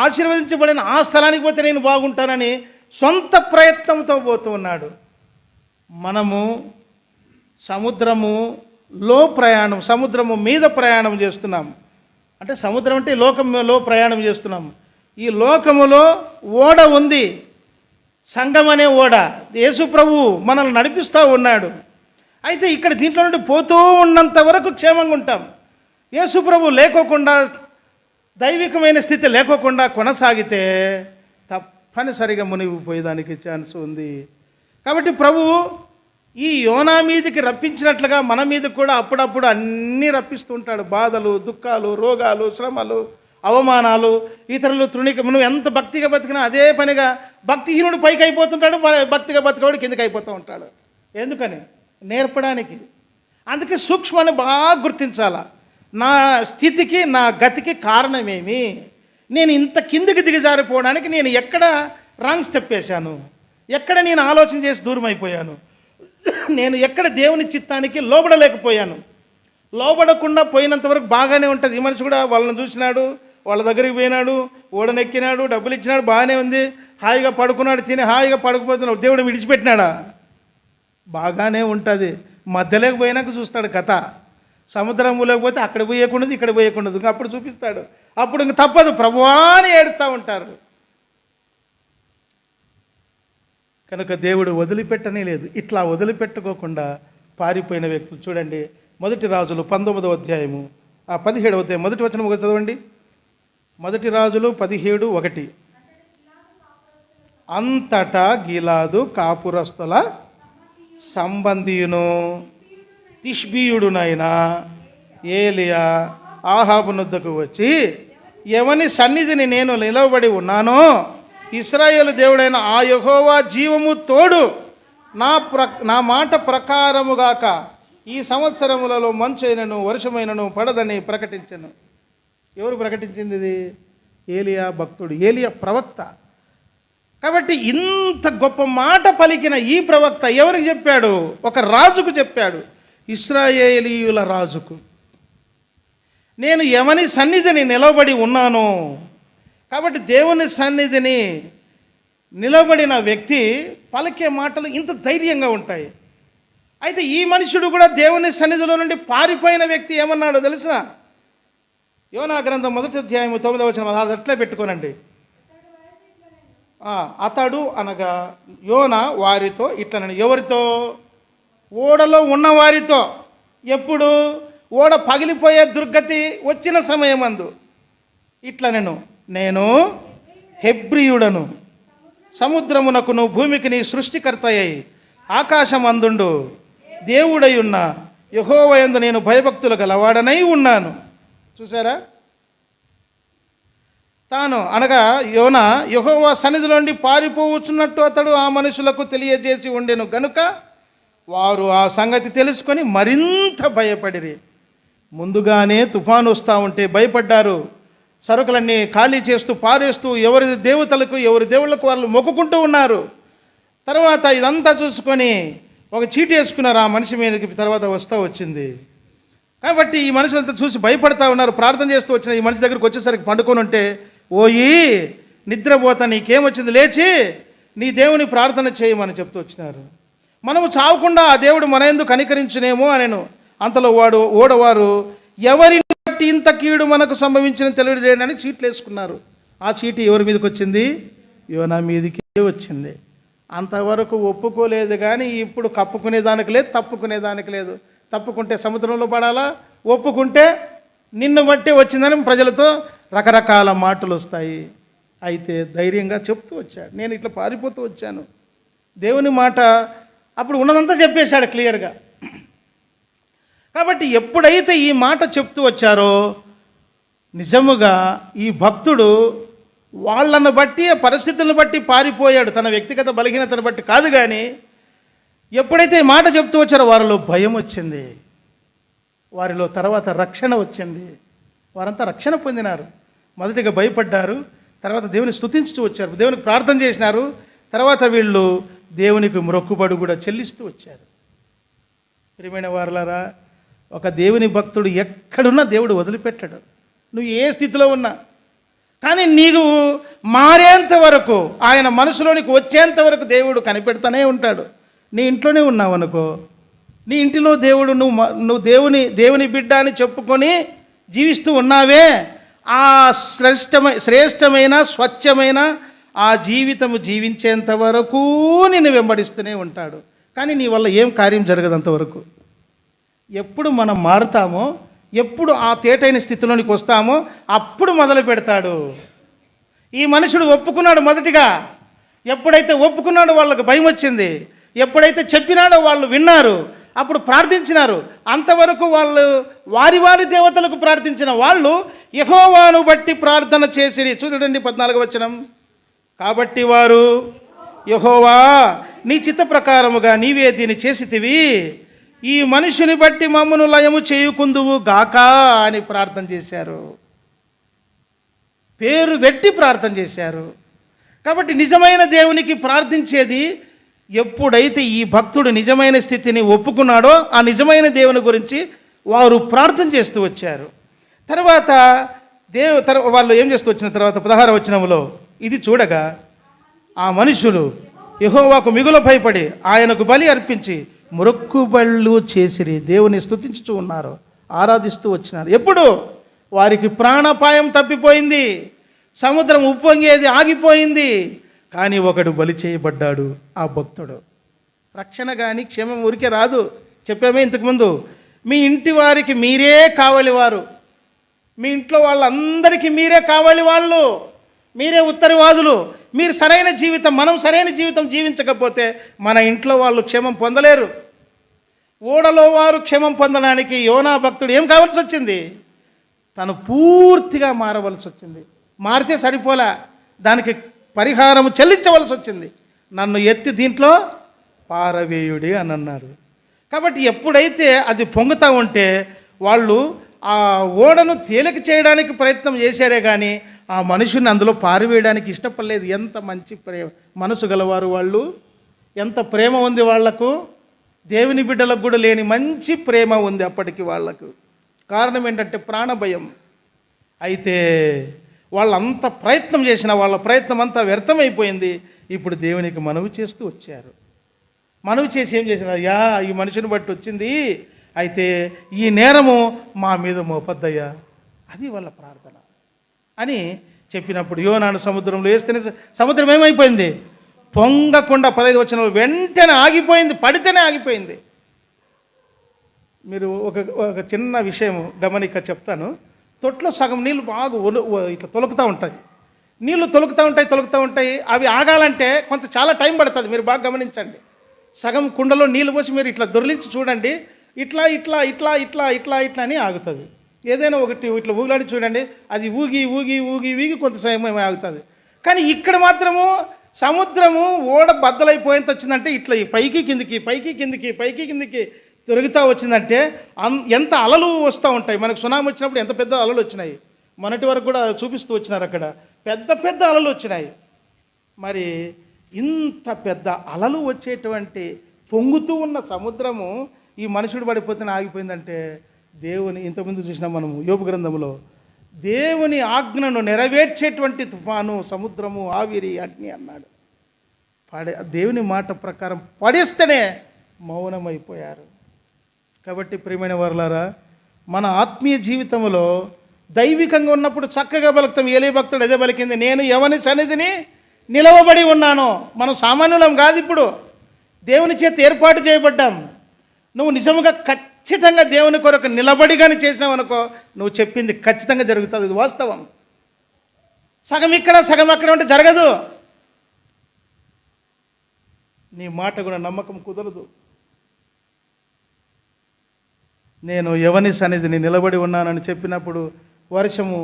ఆశీర్వదించబడిన ఆ స్థలానికి పోతే నేను బాగుంటానని సొంత ప్రయత్నంతో పోతూ ఉన్నాడు. మనము సముద్రము మీద ప్రయాణం చేస్తున్నాం. అంటే సముద్రం అంటే లోకంలో ప్రయాణం చేస్తున్నాం. ఈ లోకములో ఓడ ఉంది, సంఘం అనే ఓడ. యేసు ప్రభువు మనల్ని నడిపిస్తూ ఉన్నాడు. అయితే ఇక్కడ దీంట్లో నుండి పోతూ ఉన్నంత వరకు క్షేమంగా ఉంటాం. యేసు ప్రభువు లేకోకుండా, దైవికమైన స్థితి లేకోకుండా కొనసాగితే తప్పనిసరిగా మునిగిపోయేదానికి ఛాన్స్ ఉంది. కాబట్టి ప్రభువు ఈ యోనా మీదికి రప్పించినట్లుగా మన మీద కూడా అప్పుడప్పుడు అన్నీ రప్పిస్తూ ఉంటాడు. బాధలు, దుఃఖాలు, రోగాలు, శ్రమలు, అవమానాలు, ఇతరులు నువ్వు ఎంత భక్తిగా బతికినా అదే పనిగా భక్తిహీనుడు పైకి అయిపోతుంటాడు, భక్తిగా బతికేవాడు కిందకి అయిపోతూ ఉంటాడు. ఎందుకని? నేర్పడానికి. అందుకే సూక్ష్మాన్ని బాగా గుర్తించాలా. నా స్థితికి, నా గతికి కారణమేమి? నేను ఇంత కిందికి దిగజారిపోవడానికి నేను ఎక్కడ రాంగ్ స్టెప్ వేశాను? ఎక్కడ నేను ఆలోచన చేసి దూరం అయిపోయాను? నేను ఎక్కడ దేవుని చిత్తానికి లోబడలేకపోయాను? లోబడకుండా పోయినంత వరకు బాగానే ఉంటుంది. ఈ మనిషి కూడా వాళ్ళని చూసినాడు, వాళ్ళ దగ్గరికి పోయినాడు, ఓడనెక్కినాడు, డబ్బులు ఇచ్చినాడు, బాగానే ఉంది, హాయిగా పడుకున్నాడు, తిని హాయిగా పడుకుపోతున్నాడు. దేవుడు విడిచిపెట్టినాడా? బాగానే ఉంటుంది. మధ్యలోకి పోయినాక చూస్తాడు కథ. సముద్రంలోకి పోతే అక్కడ పోయకుండదు, ఇక్కడ పోయకుండదు, ఇంకా అప్పుడు చూపిస్తాడు. అప్పుడు ఇంక తప్పదు, ప్రభువా అని ఏడుస్తూ ఉంటారు. కనుక దేవుడు వదిలిపెట్టనే లేదు. ఇట్లా వదిలిపెట్టుకోకుండా పారిపోయిన వ్యక్తులు చూడండి. 1 రాజులు 19వ అధ్యాయము 17వ అధ్యాయం 1వ వచనం ఒకటి చదవండి. 1 రాజులు 17:1. అంతటా గిలాదు కాపురస్తుల సంబంధియును తిష్బీయుడునైనా ఏలియా ఆహాబు నొద్దకు వచ్చి, ఎవని సన్నిధిని నేను నిలవబడి ఉన్నానో ఇశ్రాయేలు దేవుడైన ఆ యెహోవా జీవము తోడు, నా మాట ప్రకారముగాక ఈ సంవత్సరములలో మంచైనను వర్షమైనను పడదని ప్రకటించను. ఎవరు ప్రకటించింది ఇది? ఏలియా భక్తుడు, ఏలియా ప్రవక్త. కాబట్టి ఇంత గొప్ప మాట పలికిన ఈ ప్రవక్త ఎవరికి చెప్పాడు? ఒక రాజుకు చెప్పాడు, ఇశ్రాయేలీయుల రాజుకు. నేను ఎవని సన్నిధిని నిలబడి ఉన్నానో. కాబట్టి దేవుని సన్నిధిని నిలబడిన వ్యక్తి పలికే మాటలు ఇంత ధైర్యంగా ఉంటాయి. అయితే ఈ మనుషుడు కూడా దేవుని సన్నిధిలో నుండి పారిపోయిన వ్యక్తి ఏమన్నాడో తెలుసా? యోనా గ్రంథం 1వ అధ్యాయం 9వ వచనం, అది అట్లే పెట్టుకోనండి. అతడు అనగా యోనా వారితో ఇట్లనని. ఎవరితో? ఓడలో ఉన్నవారితో. ఎప్పుడు? ఓడ పగిలిపోయే దుర్గతి వచ్చిన సమయమందు ఇట్లా నేను హెబ్రీయుడను, సముద్రమునకును భూమికి నీ సృష్టికర్త అయి ఆకాశం అందుండు దేవుడై ఉన్న యెహోవా యందు నేను భయభక్తులు గలవాడనై ఉన్నాను. చూసారా? తాను అనగా యోనా యెహోవా సన్నిధిలోండి పారిపోవచ్చున్నట్టు అతడు ఆ మనుషులకు తెలియజేసి ఉండెను గనుక వారు ఆ సంగతి తెలుసుకొని మరింత భయపడిరి. ముందుగానే తుఫాను వస్తూ ఉంటే భయపడ్డారు. సరుకులన్నీ ఖాళీ చేస్తూ పారేస్తూ ఎవరి దేవతలకు ఎవరి దేవుళ్ళకు వాళ్ళు మొక్కుకుంటూ ఉన్నారు. తర్వాత ఇదంతా చూసుకొని ఒక చీటీ వేసుకున్నారు ఆ మనిషి మీదకి. తర్వాత వచ్చింది కాబట్టి ఈ మనుషులంతా చూసి భయపడతా ఉన్నారు. ప్రార్థన చేస్తూ వచ్చిన ఈ మనిషి దగ్గరికి వచ్చేసరికి పండుకొని ఉంటే, ఓయి నిద్రపోతా, నీకేమొచ్చింది, లేచి నీ దేవుని ప్రార్థన చేయమని చెప్తూ వచ్చినారు. మనము చావకుండా ఆ దేవుడు మన యందు కనికరించునేమో అనెను. అంతలో ఓడవారు ఎవరిని బట్టి ఇంత కీడు మనకు సంభవించిన తెలియజేయడానికి చీట్లు వేసుకున్నారు. ఆ చీటీ ఎవరి మీదకి వచ్చింది? యోనా మీదకి వచ్చింది. అంతవరకు ఒప్పుకోలేదు, కానీ ఇప్పుడు కప్పుకునేదానికి లేదు, తప్పుకునేదానికి లేదు. తప్పుకుంటే సముద్రంలో పడాలా, ఒప్పుకుంటే నిన్ను బట్టి వచ్చిందని ప్రజలతో రకరకాల మాటలు వస్తాయి. అయితే ధైర్యంగా చెప్తూ వచ్చాడు, నేను ఇట్లా పారిపోతూ వచ్చాను. దేవుని మాట అప్పుడు ఉన్నదంతా చెప్పేశాడు క్లియర్గా. కాబట్టి ఎప్పుడైతే ఈ మాట చెప్తూ వచ్చారో నిజముగా ఈ భక్తుడు వాళ్ళను బట్టి పరిస్థితులను బట్టి పారిపోయాడు, తన వ్యక్తిగత బలహీనతను బట్టి కాదు. కానీ ఎప్పుడైతే ఈ మాట చెప్తూ వచ్చారో వారిలో భయం వచ్చింది, వారిలో తర్వాత రక్షణ వచ్చింది. వారంతా రక్షణ పొందినారు. మొదటిగా భయపడ్డారు, తర్వాత దేవుని స్తుతించుతూ వచ్చారు, దేవునికి ప్రార్థన చేసినారు. తర్వాత వీళ్ళు దేవునికి మొక్కుబడి కూడా చెల్లిస్తూ వచ్చారు. ప్రియమైన వారలారా, ఒక దేవుని భక్తుడు ఎక్కడున్నా దేవుడు వదిలిపెట్టాడు. నువ్వు ఏ స్థితిలో ఉన్నా కానీ నీకు మారేంత వరకు, ఆయన మనసులోనికి వచ్చేంత వరకు దేవుడు కనిపెడతానే ఉంటాడు. నీ ఇంట్లోనే ఉన్నావు అనుకో, నీ ఇంటిలో దేవుడు నువ్వు దేవుని బిడ్డ అని చెప్పుకొని జీవిస్తూ ఉన్నావే, ఆ శ్రేష్టమైన స్వచ్ఛమైన ఆ జీవితము జీవించేంత వరకు నిన్ను వెంబడిస్తూనే ఉంటాడు. కానీ నీ వల్ల ఏం కార్యం జరగదంతవరకు. ఎప్పుడు మనం మారుతామో, ఎప్పుడు ఆ తేటైన స్థితిలోనికి వస్తామో అప్పుడు మొదలు పెడతాడు. ఈ మనుషుడు ఒప్పుకున్నాడు మొదటిగా. ఎప్పుడైతే ఒప్పుకున్నాడో వాళ్ళకు భయం వచ్చింది. ఎప్పుడైతే చెప్పినాడో వాళ్ళు విన్నారు, అప్పుడు ప్రార్థించినారు. అంతవరకు వాళ్ళు వారి దేవతలకు ప్రార్థించిన వాళ్ళు యెహోవాను బట్టి ప్రార్థన చేసిరి. చూడండి 14వ వచనం. కాబట్టి వారు, యెహోవా నీ చిత్త ప్రకారముగా నీవే దీన్ని చేసితివి, ఈ మనుషుని బట్టి మమ్మను లయము చేయుకుందువు గాక అని ప్రార్థన చేశారు. పేరు పెట్టి ప్రార్థన చేశారు. కాబట్టి నిజమైన దేవునికి ప్రార్థించేది ఎప్పుడైతే ఈ భక్తుడు నిజమైన స్థితిని ఒప్పుకున్నాడో ఆ నిజమైన దేవుని గురించి వారు ప్రార్థన చేస్తూ వచ్చారు. తర్వాత వాళ్ళు ఏం చేస్తూ వచ్చిన తర్వాత 16వ వచనంలో ఇది చూడగా ఆ మనుషులు యెహోవాకు మిగుల భయపడి ఆయనకు బలి అర్పించి మొక్కుబళ్ళు చేసిరి. దేవుని స్తుతించుతూ ఉన్నారు, ఆరాధిస్తూ వచ్చినారు. ఎప్పుడు వారికి ప్రాణాపాయం తప్పిపోయింది, సముద్రం ఉప్పొంగేది ఆగిపోయింది. కానీ ఒకడు బలి చేయబడ్డాడు, ఆ భక్తుడు. రక్షణ కానీ క్షేమం ఊరికే రాదు. చెప్పామే ఇంతకుముందు, మీ ఇంటి వారికి మీరే కావాలి వారు, మీ ఇంట్లో వాళ్ళందరికీ మీరే కావాలి వాళ్ళు, మీరే ఉత్తరవాదులు. మీరు సరైన జీవితం, మనం సరైన జీవితం జీవించకపోతే మన ఇంట్లో వాళ్ళు క్షేమం పొందలేరు. ఓడలో వారు క్షేమం పొందడానికి యోనా భక్తుడు ఏం కావాల్సి వచ్చింది? తను పూర్తిగా మారవలసి వచ్చింది. మారితే సరిపోలా, దానికి పరిహారం చెల్లించవలసి వచ్చింది. నన్ను ఎత్తి దీంట్లో పారవేయుడి అని అన్నారు. కాబట్టి ఎప్పుడైతే అది పొంగుతూ ఉంటే వాళ్ళు ఆ ఓడను తేలిక చేయడానికి ప్రయత్నం చేశారే కానీ ఆ మనుషుని అందులో పారివేయడానికి ఇష్టపడలేదు. ఎంత మంచి మనసు గలవారు వాళ్ళు, ఎంత ప్రేమ ఉంది వాళ్లకు. దేవుని బిడ్డలకు కూడా లేని మంచి ప్రేమ ఉంది అప్పటికి వాళ్లకు. కారణం ఏంటంటే ప్రాణభయం. అయితే వాళ్ళంత ప్రయత్నం చేసిన వాళ్ళ ప్రయత్నం అంతా వ్యర్థమైపోయింది. ఇప్పుడు దేవునికి మనవి చేస్తూ వచ్చారు. మనవి చేసి ఏం చేసినారు? అయ్యా, ఈ మనిషిని బట్టి వచ్చింది, అయితే ఈ నేరము మా మీద మోపద్దయ్యా, అది వాళ్ళ ప్రార్థన అని చెప్పినప్పుడు యోనాను సముద్రంలో వేస్తేనే సముద్రం ఏమైపోయింది? పొంగకుండా 15వ వచనంలో వెంటనే ఆగిపోయింది, పడితేనే ఆగిపోయింది. మీరు ఒక చిన్న విషయం గమనిక చెప్తాను. తొట్లో సగం నీళ్ళు బాగా ఇట్లా తొలుకుతూ ఉంటాయి, నీళ్లు తొలుకుతూ ఉంటాయి. అవి ఆగాలంటే చాలా టైం పడుతుంది. మీరు బాగా గమనించండి. సగం కుండలో నీళ్ళు పోసి మీరు ఇట్లా దొర్లించి చూడండి, ఇట్లా ఇట్లా ఇట్లా ఇట్లా ఇట్లా ఇట్లా అని ఆగుతుంది. ఏదైనా ఒకటి ఇట్లా ఊగులాడి చూడండి, అది ఊగి ఊగి ఊగి ఊగి కొంత సమయం ఆగుతుంది. కానీ ఇక్కడ మాత్రము సముద్రము ఓడ బద్దలైపోయేంత వచ్చిందంటే ఇట్లా ఈ పైకి కిందికి పైకి కిందికి పైకి కిందికి తిరుగుతూ వచ్చిందంటే ఎంత అలలు వస్తూ ఉంటాయి. మనకు సునామీ వచ్చినప్పుడు ఎంత పెద్ద అలలు వచ్చినాయి, మొన్నటి వరకు కూడా చూపిస్తూ వచ్చినారు, అక్కడ పెద్ద పెద్ద అలలు వచ్చినాయి. మరి ఇంత పెద్ద అలలు వచ్చేటువంటి పొంగుతూ ఉన్న సముద్రము ఈ మనుషుడు పడిపోతేనే ఆగిపోయిందంటే దేవుని, ఇంతకుముందు చూసినాం మనము యోబు గ్రంథంలో, దేవుని ఆజ్ఞను నెరవేర్చేటువంటి తుఫాను సముద్రము ఆవిరి అగ్ని అన్నాడు. దేవుని మాట ప్రకారం పడేస్తేనే మౌనమైపోయారు. కాబట్టి ప్రియమైన వారలారా, మన ఆత్మీయ జీవితంలో దైవికంగా ఉన్నప్పుడు చక్కగా బలుకుతాం. ఏలీ భక్తుడు అదే పలికింది, నేను ఎవని సన్నిధిని నిలవబడి ఉన్నాను. మనం సామాన్యులం కాదు, ఇప్పుడు దేవుని చేత ఏర్పాటు చేయబడ్డాం. నువ్వు నిజంగా ఖచ్చితంగా దేవుని కొరకు నిలబడి కానీ చేసినావు అనుకో, నువ్వు చెప్పింది ఖచ్చితంగా జరుగుతుంది. ఇది వాస్తవం. సగం ఇక్కడ సగం అక్కడ ఉంటే జరగదు. నీ మాట కూడా నమ్మకం కుదరదు. నేను ఎవని సన్నిధిని నిలబడి ఉన్నానని చెప్పినప్పుడు వర్షము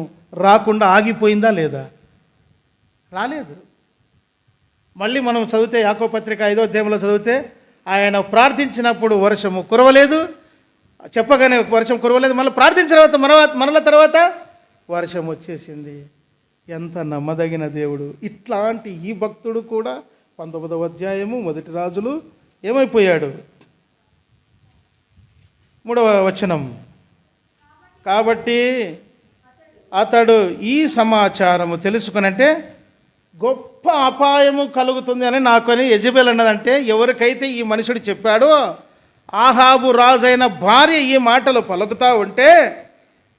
రాకుండా ఆగిపోయిందా లేదా? రాలేదు. మళ్ళీ మనం చదివితే యాకోబు పత్రిక 5వ అధ్యాయంలో చదివితే, ఆయన ప్రార్థించినప్పుడు వర్షము కురవలేదు, చెప్పగానే వర్షం కురవలేదు, మళ్ళీ ప్రార్థించిన తర్వాత మనల తర్వాత వర్షం వచ్చేసింది. ఎంత నమ్మదగిన దేవుడు! ఇట్లాంటి ఈ భక్తుడు కూడా 19వ అధ్యాయము 1 రాజులు ఏమైపోయాడు? 3వ వచనం, కాబట్టి అతడు ఈ సమాచారము తెలుసుకునంటే గొప్ప అపాయము కలుగుతుంది అని నాకొని యెజబెల్ అన్నదంటే, ఎవరికైతే ఈ మనుషుడు చెప్పాడో, ఆహాబు రాజైన భార్య ఈ మాటలు పలుకుతూ ఉంటే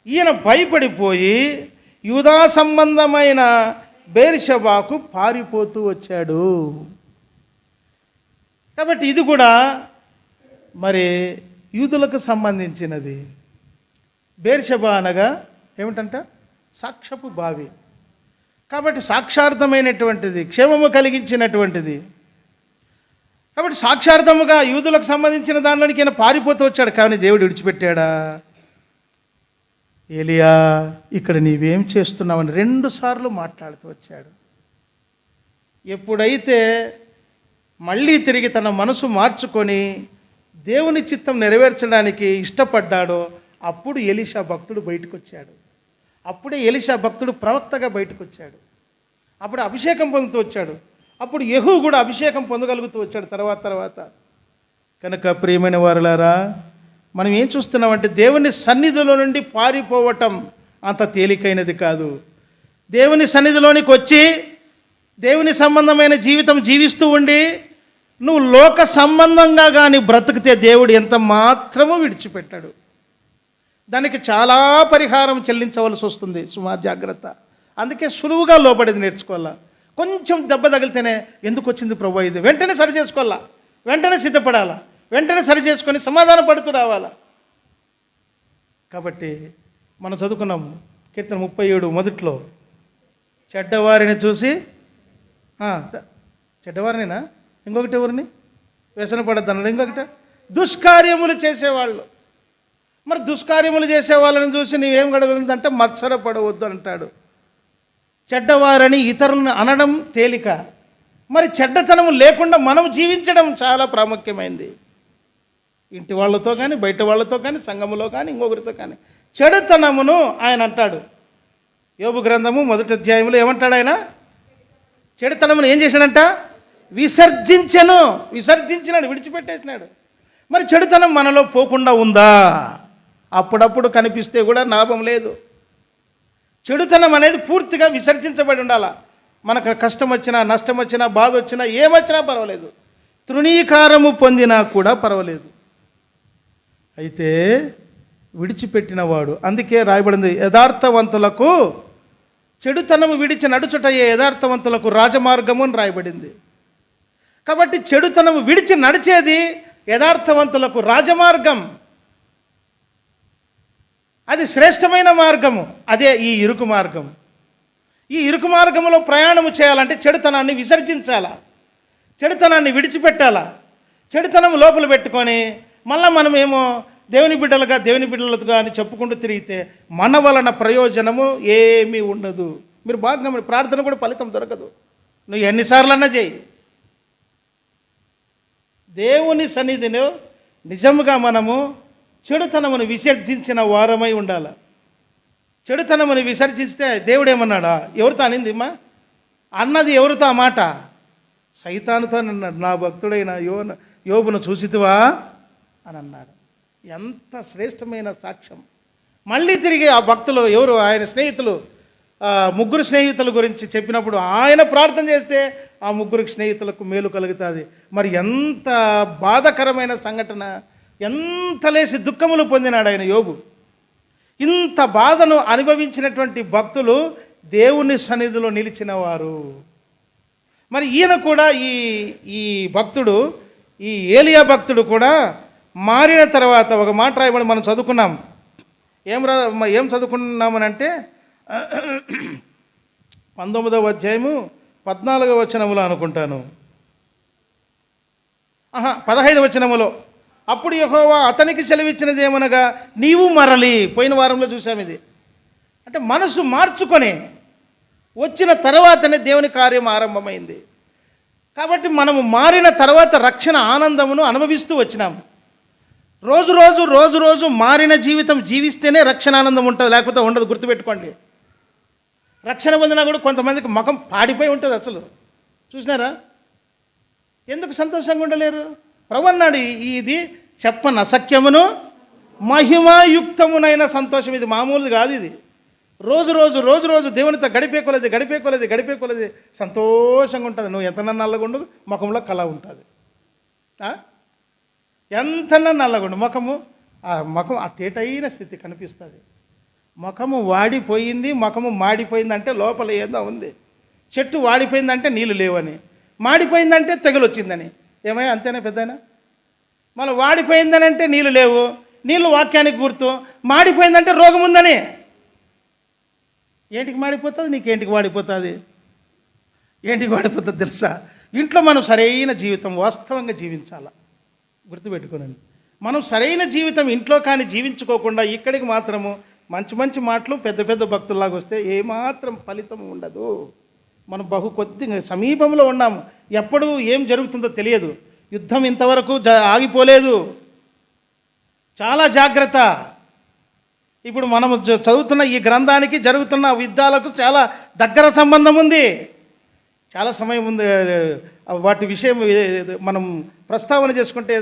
ఈయన భయపడిపోయి యూదా సంబంధమైన బెర్షెబాకు పారిపోతూ వచ్చాడు. కాబట్టి ఇది కూడా మరి యూదులకు సంబంధించినది. బెర్షెబా అనగా ఏమిటంట? సాక్ష్యపు బావి. కాబట్టి సాక్షార్థమైనటువంటిది, క్షేమము కలిగించినటువంటిది. కాబట్టి సాక్షార్థముగా యూదులకు సంబంధించిన దానిలోనికి ఈయన పారిపోతూ వచ్చాడు. కానీ దేవుడు విడిచిపెట్టాడా? ఏలియా, ఇక్కడ నీవేం చేస్తున్నావని 2 సార్లు మాట్లాడుతూ వచ్చాడు. ఎప్పుడైతే మళ్ళీ తిరిగి తన మనసు మార్చుకొని దేవుని చిత్తం నెరవేర్చడానికి ఇష్టపడ్డాడో అప్పుడు ఎలీషా భక్తుడు బయటకు వచ్చాడు. అప్పుడే ఎలీషా భక్తుడు ప్రవక్తగా బయటకు వచ్చాడు. అప్పుడు అభిషేకం పొందుతూ వచ్చాడు. అప్పుడు యెహూ కూడా అభిషేకం పొందగలుగుతూ వచ్చాడు తర్వాత. కనుక ప్రియమైన వారలారా, మనం ఏం చూస్తున్నామంటే దేవుని సన్నిధిలో నుండి పారిపోవటం అంత తేలికైనది కాదు. దేవుని సన్నిధిలోనికి వచ్చి దేవుని సంబంధమైన జీవితం జీవిస్తూ ఉండి నువ్వు లోక సంబంధంగా కానీ బ్రతికితే దేవుడు ఎంత మాత్రమూ విడిచిపెట్టాడు. దానికి చాలా పరిహారం చెల్లించవలసి వస్తుంది. సుమారు జాగ్రత్త. అందుకే సులువుగా లోబడేది నేర్చుకోవాలా. కొంచెం దెబ్బ తగిలితేనే ఎందుకు వచ్చింది ప్రభు ఇది, వెంటనే సరి చేసుకోవాలా, వెంటనే సిద్ధపడాలా, వెంటనే సరి చేసుకొని సమాధాన పడుతూ రావాలా. కాబట్టి మనం చదువుకున్నాము కీర్తన 37 మొదట్లో, చెడ్డవారిని చూసి చెడ్డవారినేనా ఇంకొకటి ఎవరిని వ్యసన పడద్దు అన్నాడు. ఇంకొకటి దుష్కార్యములు చేసేవాళ్ళు. మరి దుష్కార్యములు చేసేవాళ్ళని చూసి నీవేం గడగలంటే మత్సరపడవద్దు అంటాడు. చెడ్డవారని ఇతరులను అనడం తేలిక, మరి చెడ్డతనము లేకుండా మనం జీవించడం చాలా ప్రాముఖ్యమైంది. ఇంటి వాళ్ళతో కానీ, బయట వాళ్ళతో కానీ, సంఘములో కానీ, ఇంకొకరితో కానీ. చెడుతనమును ఆయన అంటాడు. యోబు గ్రంథము 1వ అధ్యాయంలో ఏమంటాడు ఆయన? చెడుతనమును ఏం చేశాడంట? విసర్జించినాడు, విడిచిపెట్టేసినాడు. మరి చెడుతనం మనలో పోకుండా ఉందా? అప్పుడప్పుడు కనిపిస్తే కూడా లాభం లేదు. చెడుతనం అనేది పూర్తిగా విసర్జించబడి ఉండాలా. మనకు కష్టం వచ్చినా, నష్టం వచ్చినా, బాధ వచ్చినా, ఏమొచ్చినా పర్వాలేదు, తృణీకారము పొందినా కూడా పర్వాలేదు. అయితే విడిచిపెట్టినవాడు, అందుకే రాయబడింది, యథార్థవంతులకు చెడుతనము విడిచి నడుచుటయ్యే యథార్థవంతులకు రాజమార్గము అని రాయబడింది. కాబట్టి చెడుతనము విడిచి నడిచేది యథార్థవంతులకు రాజమార్గం. అది శ్రేష్టమైన మార్గము. అదే ఈ ఇరుకు మార్గం. ఈ ఇరుకు మార్గంలో ప్రయాణము చేయాలంటే చెడుతనాన్ని విసర్జించాలా, చెడుతనాన్ని విడిచిపెట్టాలా. చెడుతనం లోపల పెట్టుకొని మళ్ళీ మనమేమో దేవుని బిడ్డలుగా అని చెప్పుకుంటూ తిరిగితే మన వలన ప్రయోజనము ఏమీ ఉండదు. మీరు బాగా ప్రార్థన కూడా ఫలితం దొరకదు. నువ్వు ఎన్నిసార్లన్నా చేయి. దేవుని సన్నిధిలో నిజముగా మనము చెడుతనమును విసర్జించిన వారమై ఉండాలి. చెడుతనమును విసర్జిస్తే దేవుడు ఏమన్నాడా? ఎవరితో అనిందిమ్మా? అన్నది ఎవరితో ఆ మాట? సైతానుతో అన్నాడు. నా భక్తుడైన యోబును చూసితివా అని అన్నాడు. ఎంత శ్రేష్టమైన సాక్ష్యం. మళ్ళీ తిరిగి ఆ భక్తులు ఎవరు? ఆయన స్నేహితులు, ముగ్గురు స్నేహితుల గురించి చెప్పినప్పుడు ఆయన ప్రార్థన చేస్తే ఆ ముగ్గురు స్నేహితులకు మేలు కలుగుతుంది. మరి ఎంత బాధకరమైన సంఘటన, ఎంత లేసి దుఃఖములు పొందినాడు ఆయన యోబు. ఇంత బాధను అనుభవించినటువంటి భక్తులు దేవుని సన్నిధిలో నిలిచిన వారు. మరి ఈయన కూడా ఈ భక్తుడు, ఈ ఏలియా భక్తుడు కూడా మారిన తర్వాత ఒక మాట రాయబడి మనం చదువుకున్నాం. ఏం చదువుకున్నామనంటే 19వ అధ్యాయము 14వ వచనములో అనుకుంటాను, 15వ వచనములో, అప్పుడు యెహోవా అతనికి సెలవిచ్చినది ఏమనగా నీవు మరలి. పోయిన వారంలో చూసాం ఇది. అంటే మనసు మార్చుకొని వచ్చిన తర్వాతనే దేవుని కార్యం ఆరంభమైంది. కాబట్టి మనము మారిన తర్వాత రక్షణ ఆనందమును అనుభవిస్తూ వచ్చినాము. రోజు మారిన జీవితం జీవిస్తేనే రక్షణ ఆనందం ఉంటుంది, లేకపోతే ఉండదు. గుర్తుపెట్టుకోండి. రక్షణ పొందినా కూడా కొంతమందికి ముఖం పాడిపోయి ఉంటుంది. అసలు చూసినారా? ఎందుకు సంతోషంగా ఉండలేరు? ప్రభు అన్నాడు, ఇది చెప్పన అసఖ్యమును మహిమాయుక్తమునైన సంతోషం. ఇది మామూలుది కాదు. ఇది రోజు దేవునితో గడిపే కొలది సంతోషంగా ఉంటుంది. నువ్వు ఎంత నల్లగుండు, ముఖంలో కళ ఉంటుంది. ఎంత నల్లగుండు ముఖము ఆ తేటైన స్థితి కనిపిస్తుంది. ముఖము వాడిపోయింది, ముఖము మాడిపోయిందంటే లోపల ఏదో ఉంది. చెట్టు వాడిపోయిందంటే నీళ్ళు లేవని, మాడిపోయిందంటే తెగులు వచ్చిందని. ఏమయ్యా అంతేనా పెద్దయినా? మళ్ళీ వాడిపోయిందని అంటే నీళ్ళు లేవు, నీళ్ళు వాక్యానికి గుర్తు. మాడిపోయిందంటే రోగం ఉందని. ఏంటికి మాడిపోతుంది? నీకేంటికి వాడిపోతుంది? ఏంటికి వాడిపోతుంది తెలుసా? ఇంట్లో మనం సరైన జీవితం వాస్తవంగా జీవించాలి. గుర్తుపెట్టుకోనండి. మనం సరైన జీవితం ఇంట్లో కానీ జీవించుకోకుండా ఇక్కడికి మాత్రము మంచి మాటలు పెద్ద భక్తుల్లాగా వస్తే ఏమాత్రం ఫలితం ఉండదు. మనం కొద్దిగా సమీపంలో ఉన్నాము. ఎప్పుడు ఏం జరుగుతుందో తెలియదు. యుద్ధం ఇంతవరకు ఆగిపోలేదు. చాలా జాగ్రత్త. ఇప్పుడు మనము చదువుతున్న ఈ గ్రంథానికి జరుగుతున్న యుద్ధాలకు చాలా దగ్గర సంబంధం ఉంది. చాలా సమయం ఉంది. వాటి విషయం మనం ప్రస్తావన చేసుకుంటే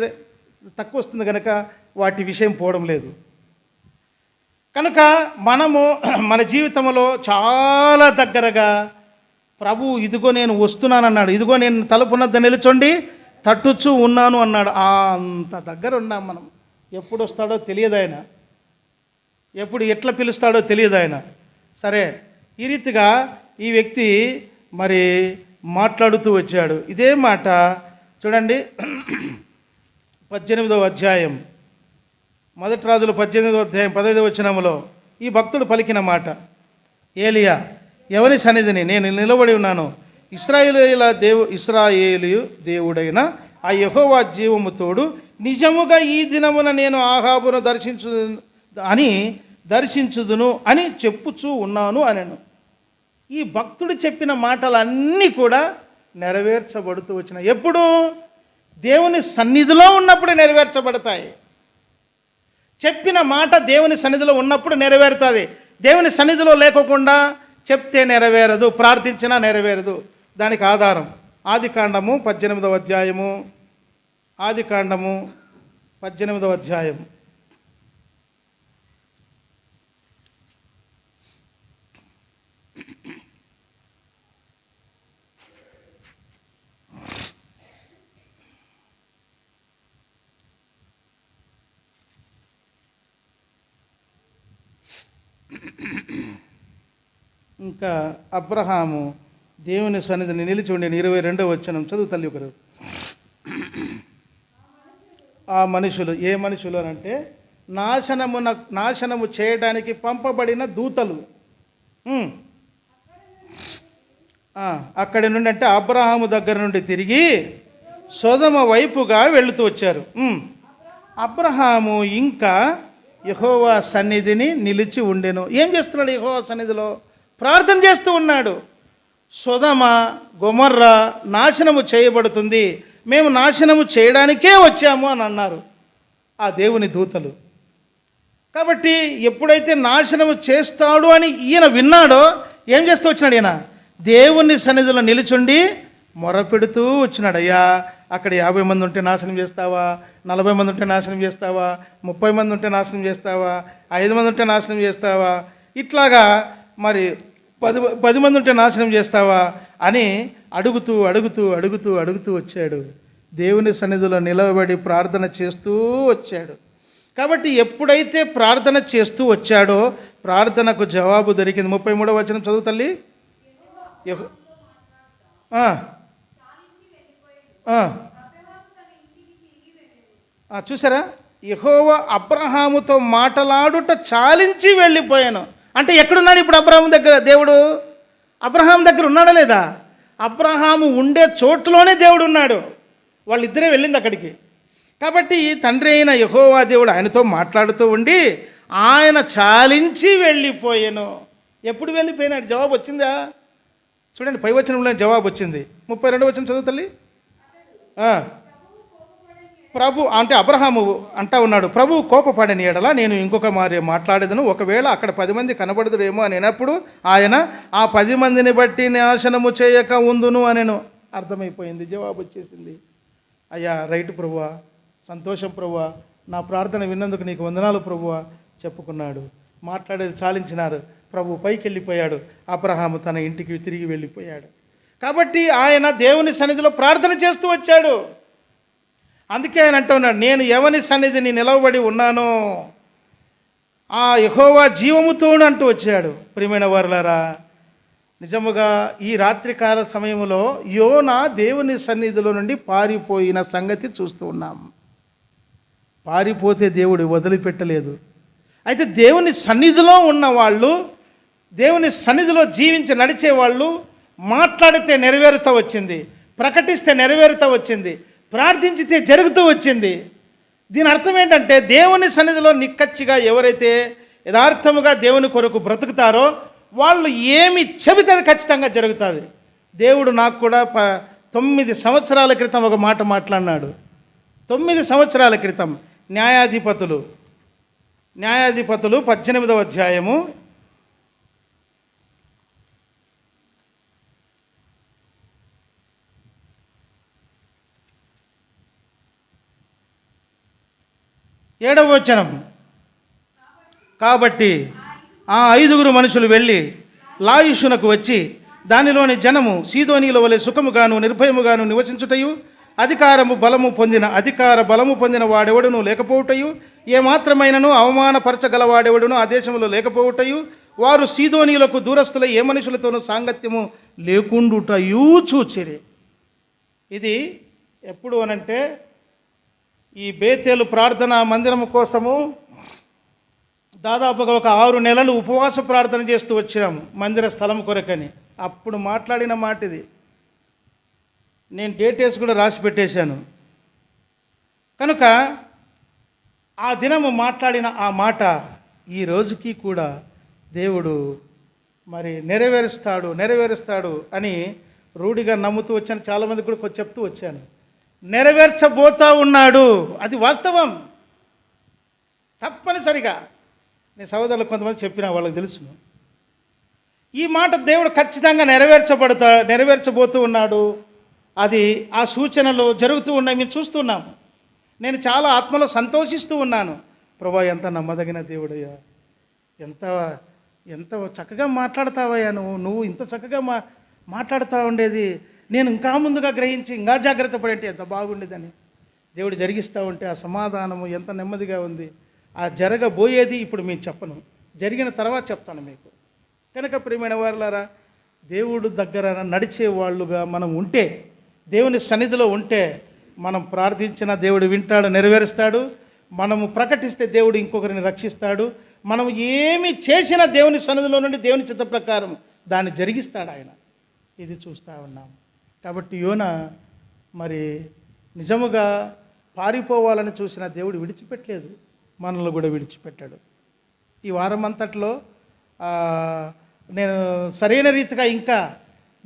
తక్కువ వస్తుంది కనుక వాటి విషయం పోవడం లేదు. కనుక మనము మన జీవితంలో చాలా దగ్గరగా ప్రభు ఇదిగో నేను వస్తున్నానన్నాడు, ఇదిగో నేను తలుపునద్ద నిలుచోండి తట్టుచూ ఉన్నాను అన్నాడు. అంత దగ్గర ఉన్నాం మనం. ఎప్పుడు వస్తాడో తెలియదు ఆయన, ఎప్పుడు ఎట్లా పిలుస్తాడో తెలియదు ఆయన. సరే, ఈ రీతిగా ఈ వ్యక్తి మరి మాట్లాడుతూ వచ్చాడు. ఇదే మాట చూడండి 18వ అధ్యాయం, మొదటి రాజులు 18వ అధ్యాయం 15వ వచనములో ఈ భక్తుడు పలికిన మాట. ఏలియా, ఎవరి సన్నిధిని నేను నిలబడి ఉన్నాను, ఇశ్రాయేలు దేవుడైన ఆ యెహోవా జీవము తోడు నిజముగా ఈ దినమున నేను ఆహాబును దర్శించుదును అని చెప్పుచూ ఉన్నాను అనెను. ఈ భక్తుడు చెప్పిన మాటలన్నీ కూడా నెరవేర్చబడుతూ వచ్చినాయి. ఎప్పుడు? దేవుని సన్నిధిలో ఉన్నప్పుడు నెరవేర్చబడతాయి. చెప్పిన మాట దేవుని సన్నిధిలో ఉన్నప్పుడు నెరవేరుతుంది. దేవుని సన్నిధిలో లేకోకుండా చెప్తే నెరవేరదు, ప్రార్థించినా నెరవేరదు. దానికి ఆధారం ఆదికాండము 18వ అధ్యాయము. ఆదికాండము 18వ అధ్యాయం. ఇంకా అబ్రహాము దేవుని సన్నిధిని నిలిచి ఉండి 22వ వచనం చదువు తల్లి ఒకరు. ఆ మనుషులు ఏ మనుషులు అంటే నాశనము చేయడానికి పంపబడిన దూతలు. అక్కడి నుండి అంటే అబ్రహాము దగ్గర నుండి తిరిగి సొదొమ వైపుగా వెళుతూ వచ్చారు. అబ్రహాము ఇంకా యెహోవా సన్నిధిని నిలిచి ఉండెను. ఏం చేస్తున్నాడు? యెహోవా సన్నిధిలో ప్రార్థన చేస్తూ ఉన్నాడు. సొదమ గొమొర్ర నాశనము చేయబడుతుంది, మేము నాశనము చేయడానికే వచ్చాము అని అన్నారు ఆ దేవుని దూతలు. కాబట్టి ఎప్పుడైతే నాశనము చేస్తాడు అని ఈయన విన్నాడో ఏం చేస్తూ వచ్చినాడు? ఈయన దేవుని సన్నిధిలో నిలుచుండి మొరపెడుతూ వచ్చినాడు. అయ్యా, అక్కడ 50 మంది ఉంటే నాశనం చేస్తావా, 40 మంది ఉంటే నాశనం చేస్తావా, 30 మంది ఉంటే నాశనం చేస్తావా, 5 మంది ఉంటే నాశనం చేస్తావా, ఇట్లాగా మరి 10 మంది ఉంటే నాశనం చేస్తావా అని అడుగుతూ అడుగుతూ అడుగుతూ అడుగుతూ వచ్చాడు. దేవుని సన్నిధిలో నిలబడి ప్రార్థన చేస్తూ వచ్చాడు. కాబట్టి ఎప్పుడైతే ప్రార్థన చేస్తూ వచ్చాడో ప్రార్థనకు జవాబు దొరికింది. 33వ వచనం చదువు తల్లి. చూసారా, యెహోవా అబ్రహాముతో మాటలాడుట చాలించి వెళ్ళిపోయాను అంటే ఎక్కడున్నాడు ఇప్పుడు అబ్రహాము దగ్గర? దేవుడు అబ్రహాం దగ్గర ఉన్నాడా లేదా? అబ్రహాము ఉండే చోట్లోనే దేవుడు ఉన్నాడు. వాళ్ళిద్దరే వెళ్ళింది అక్కడికి. కాబట్టి తండ్రి అయిన యెహోవా దేవుడు ఆయనతో మాట్లాడుతూ ఉండి ఆయన చాలించి వెళ్ళిపోయాను. ఎప్పుడు వెళ్ళిపోయినాడు? జవాబు వచ్చిందా? చూడండి, పై వచనంలో జవాబు వచ్చింది. 32వ వచనం చదువు తల్లి. ప్రభు అంటే అబ్రహాము అంటా ఉన్నాడు, ప్రభు కోపపడని ఎడల నేను ఇంకొక మారి మాట్లాడేదను, ఒకవేళ అక్కడ 10 మంది కనబడదురేమో అని అన్నప్పుడు ఆయన ఆ 10 మందిని బట్టి నాశనము చేయక ఉందును అనేను. అర్థమైపోయింది, జవాబు వచ్చేసింది. అయ్యా రైట్ ప్రభువా, సంతోషం ప్రభువా, నా ప్రార్థన విన్నందుకు నీకు వందనాలు ప్రభువా చెప్పుకున్నాడు. మాట్లాడేది చాలించినారు. ప్రభు పైకి వెళ్ళిపోయాడు. అబ్రహాము తన ఇంటికి తిరిగి వెళ్ళిపోయాడు. కాబట్టి ఆయన దేవుని సన్నిధిలో ప్రార్థన చేస్తూ వచ్చాడు. అందుకే ఆయన అంటున్నాడు, నేను ఎవని సన్నిధిని నిలవబడి ఉన్నానో ఆ యెహోవా జీవముతోను అంటూ వచ్చాడు. ప్రియమైన వారలారా, నిజముగా ఈ రాత్రికాల సమయంలో యోనా దేవుని సన్నిధిలో నుండి పారిపోయిన సంగతి చూస్తూ ఉన్నాం. పారిపోతే దేవుడు వదిలిపెట్టలేదు. అయితే దేవుని సన్నిధిలో ఉన్నవాళ్ళు, దేవుని సన్నిధిలో జీవించి నడిచేవాళ్ళు మాట్లాడితే నెరవేరుతూ వచ్చింది, ప్రకటిస్తే నెరవేరుతూ వచ్చింది, ప్రార్థించితే జరుగుతూ వచ్చింది. దీని అర్థం ఏంటంటే దేవుని సన్నిధిలో నిక్కచ్చిగా ఎవరైతే యథార్థముగా దేవుని కొరకు బ్రతుకుతారో వాళ్ళు ఏమి చెబితే అది ఖచ్చితంగా జరుగుతుంది. దేవుడు నాకు కూడా 9 సంవత్సరాల క్రితం ఒక మాట మాట్లాడినాడు. 9 సంవత్సరాల క్రితం న్యాయాధిపతులు 18వ అధ్యాయము 7వ వచనం. కాబట్టి ఆ 5 మనుషులు వెళ్ళి లాయిషునకు వచ్చి దానిలోని జనము సీదోనీల వలె సుఖముగాను నిర్భయముగాను నివసించుటయు అధికార బలము పొందిన వాడెవడును లేకపోవుటయు ఏమాత్రమైనను అవమానపరచగలవాడెవడును ఆ దేశంలో లేకపోవుటయు వారు సీదోనీలకు దూరస్తుల ఏ మనుషులతోనూ సాంగత్యము లేకుండుటయు చూచిరి. ఇది ఎప్పుడు అనంటే ఈ బేతేలు ప్రార్థన మందిరము కోసము దాదాపుగా ఒక 6 నెలలు ఉపవాస ప్రార్థన చేస్తూ వచ్చాము మందిర స్థలం కొరకని. అప్పుడు మాట్లాడిన మాట ఇది. నేను డేటేస్ కూడా రాసి పెట్టేశాను. కనుక ఆ దినము మాట్లాడిన ఆ మాట ఈ రోజుకి కూడా దేవుడు మరి నెరవేరుస్తాడు అని రూఢిగా నమ్ముతూ వచ్చాను. చాలామంది కూడా చెప్తూ వచ్చాను. నెరవేర్చబోతా ఉన్నాడు, అది వాస్తవం. తప్పనిసరిగా నేను సోదరులు కొంతమంది చెప్పినా వాళ్ళకి తెలుసును. ఈ మాట దేవుడు ఖచ్చితంగా నెరవేర్చబోతూ ఉన్నాడు. అది ఆ సూచనలు జరుగుతూ ఉన్నాయి, మేము చూస్తున్నాము. నేను చాలా ఆత్మలో సంతోషిస్తూ ఉన్నాను. ప్రభా, ఎంత నమ్మదగిన దేవుడయ్యా, ఎంత చక్కగా మాట్లాడతావయ్యా, నువ్వు ఇంత చక్కగా మాట్లాడుతూ ఉండేది నేను ఇంకా ముందుగా గ్రహించి ఇంకా జాగ్రత్త పడేంటే ఎంత బాగుండేదని దేవుడు జరిగిస్తూ ఉంటే ఆ సమాధానము ఎంత నెమ్మదిగా ఉంది. ఆ జరగబోయేది ఇప్పుడు మీకు చెప్పను, జరిగిన తర్వాత చెప్తాను మీకు. కనుక ప్రియమైన వారులారా, దేవుడు దగ్గర నడిచే వాళ్ళుగా మనం ఉంటే, దేవుని సన్నిధిలో ఉంటే, మనం ప్రార్థించిన దేవుడు వింటాడు, నెరవేరుస్తాడు. మనము ప్రకటిస్తే దేవుడు ఇంకొకరిని రక్షిస్తాడు. మనం ఏమి చేసిన దేవుని సన్నిధిలో నుండి దేవుని చిత్త ప్రకారం దాన్ని జరిగిస్తాడు ఆయన. ఇది చూస్తూ ఉన్నాం. కాబట్టి యోనా మరి నిజముగా పారిపోవాలని చూసిన దేవుడు విడిచిపెట్టలేదు, మనల్ని కూడా విడిచిపెట్టాడు. ఈ వారం అంతట్లో నేను సరైన రీతిగా ఇంకా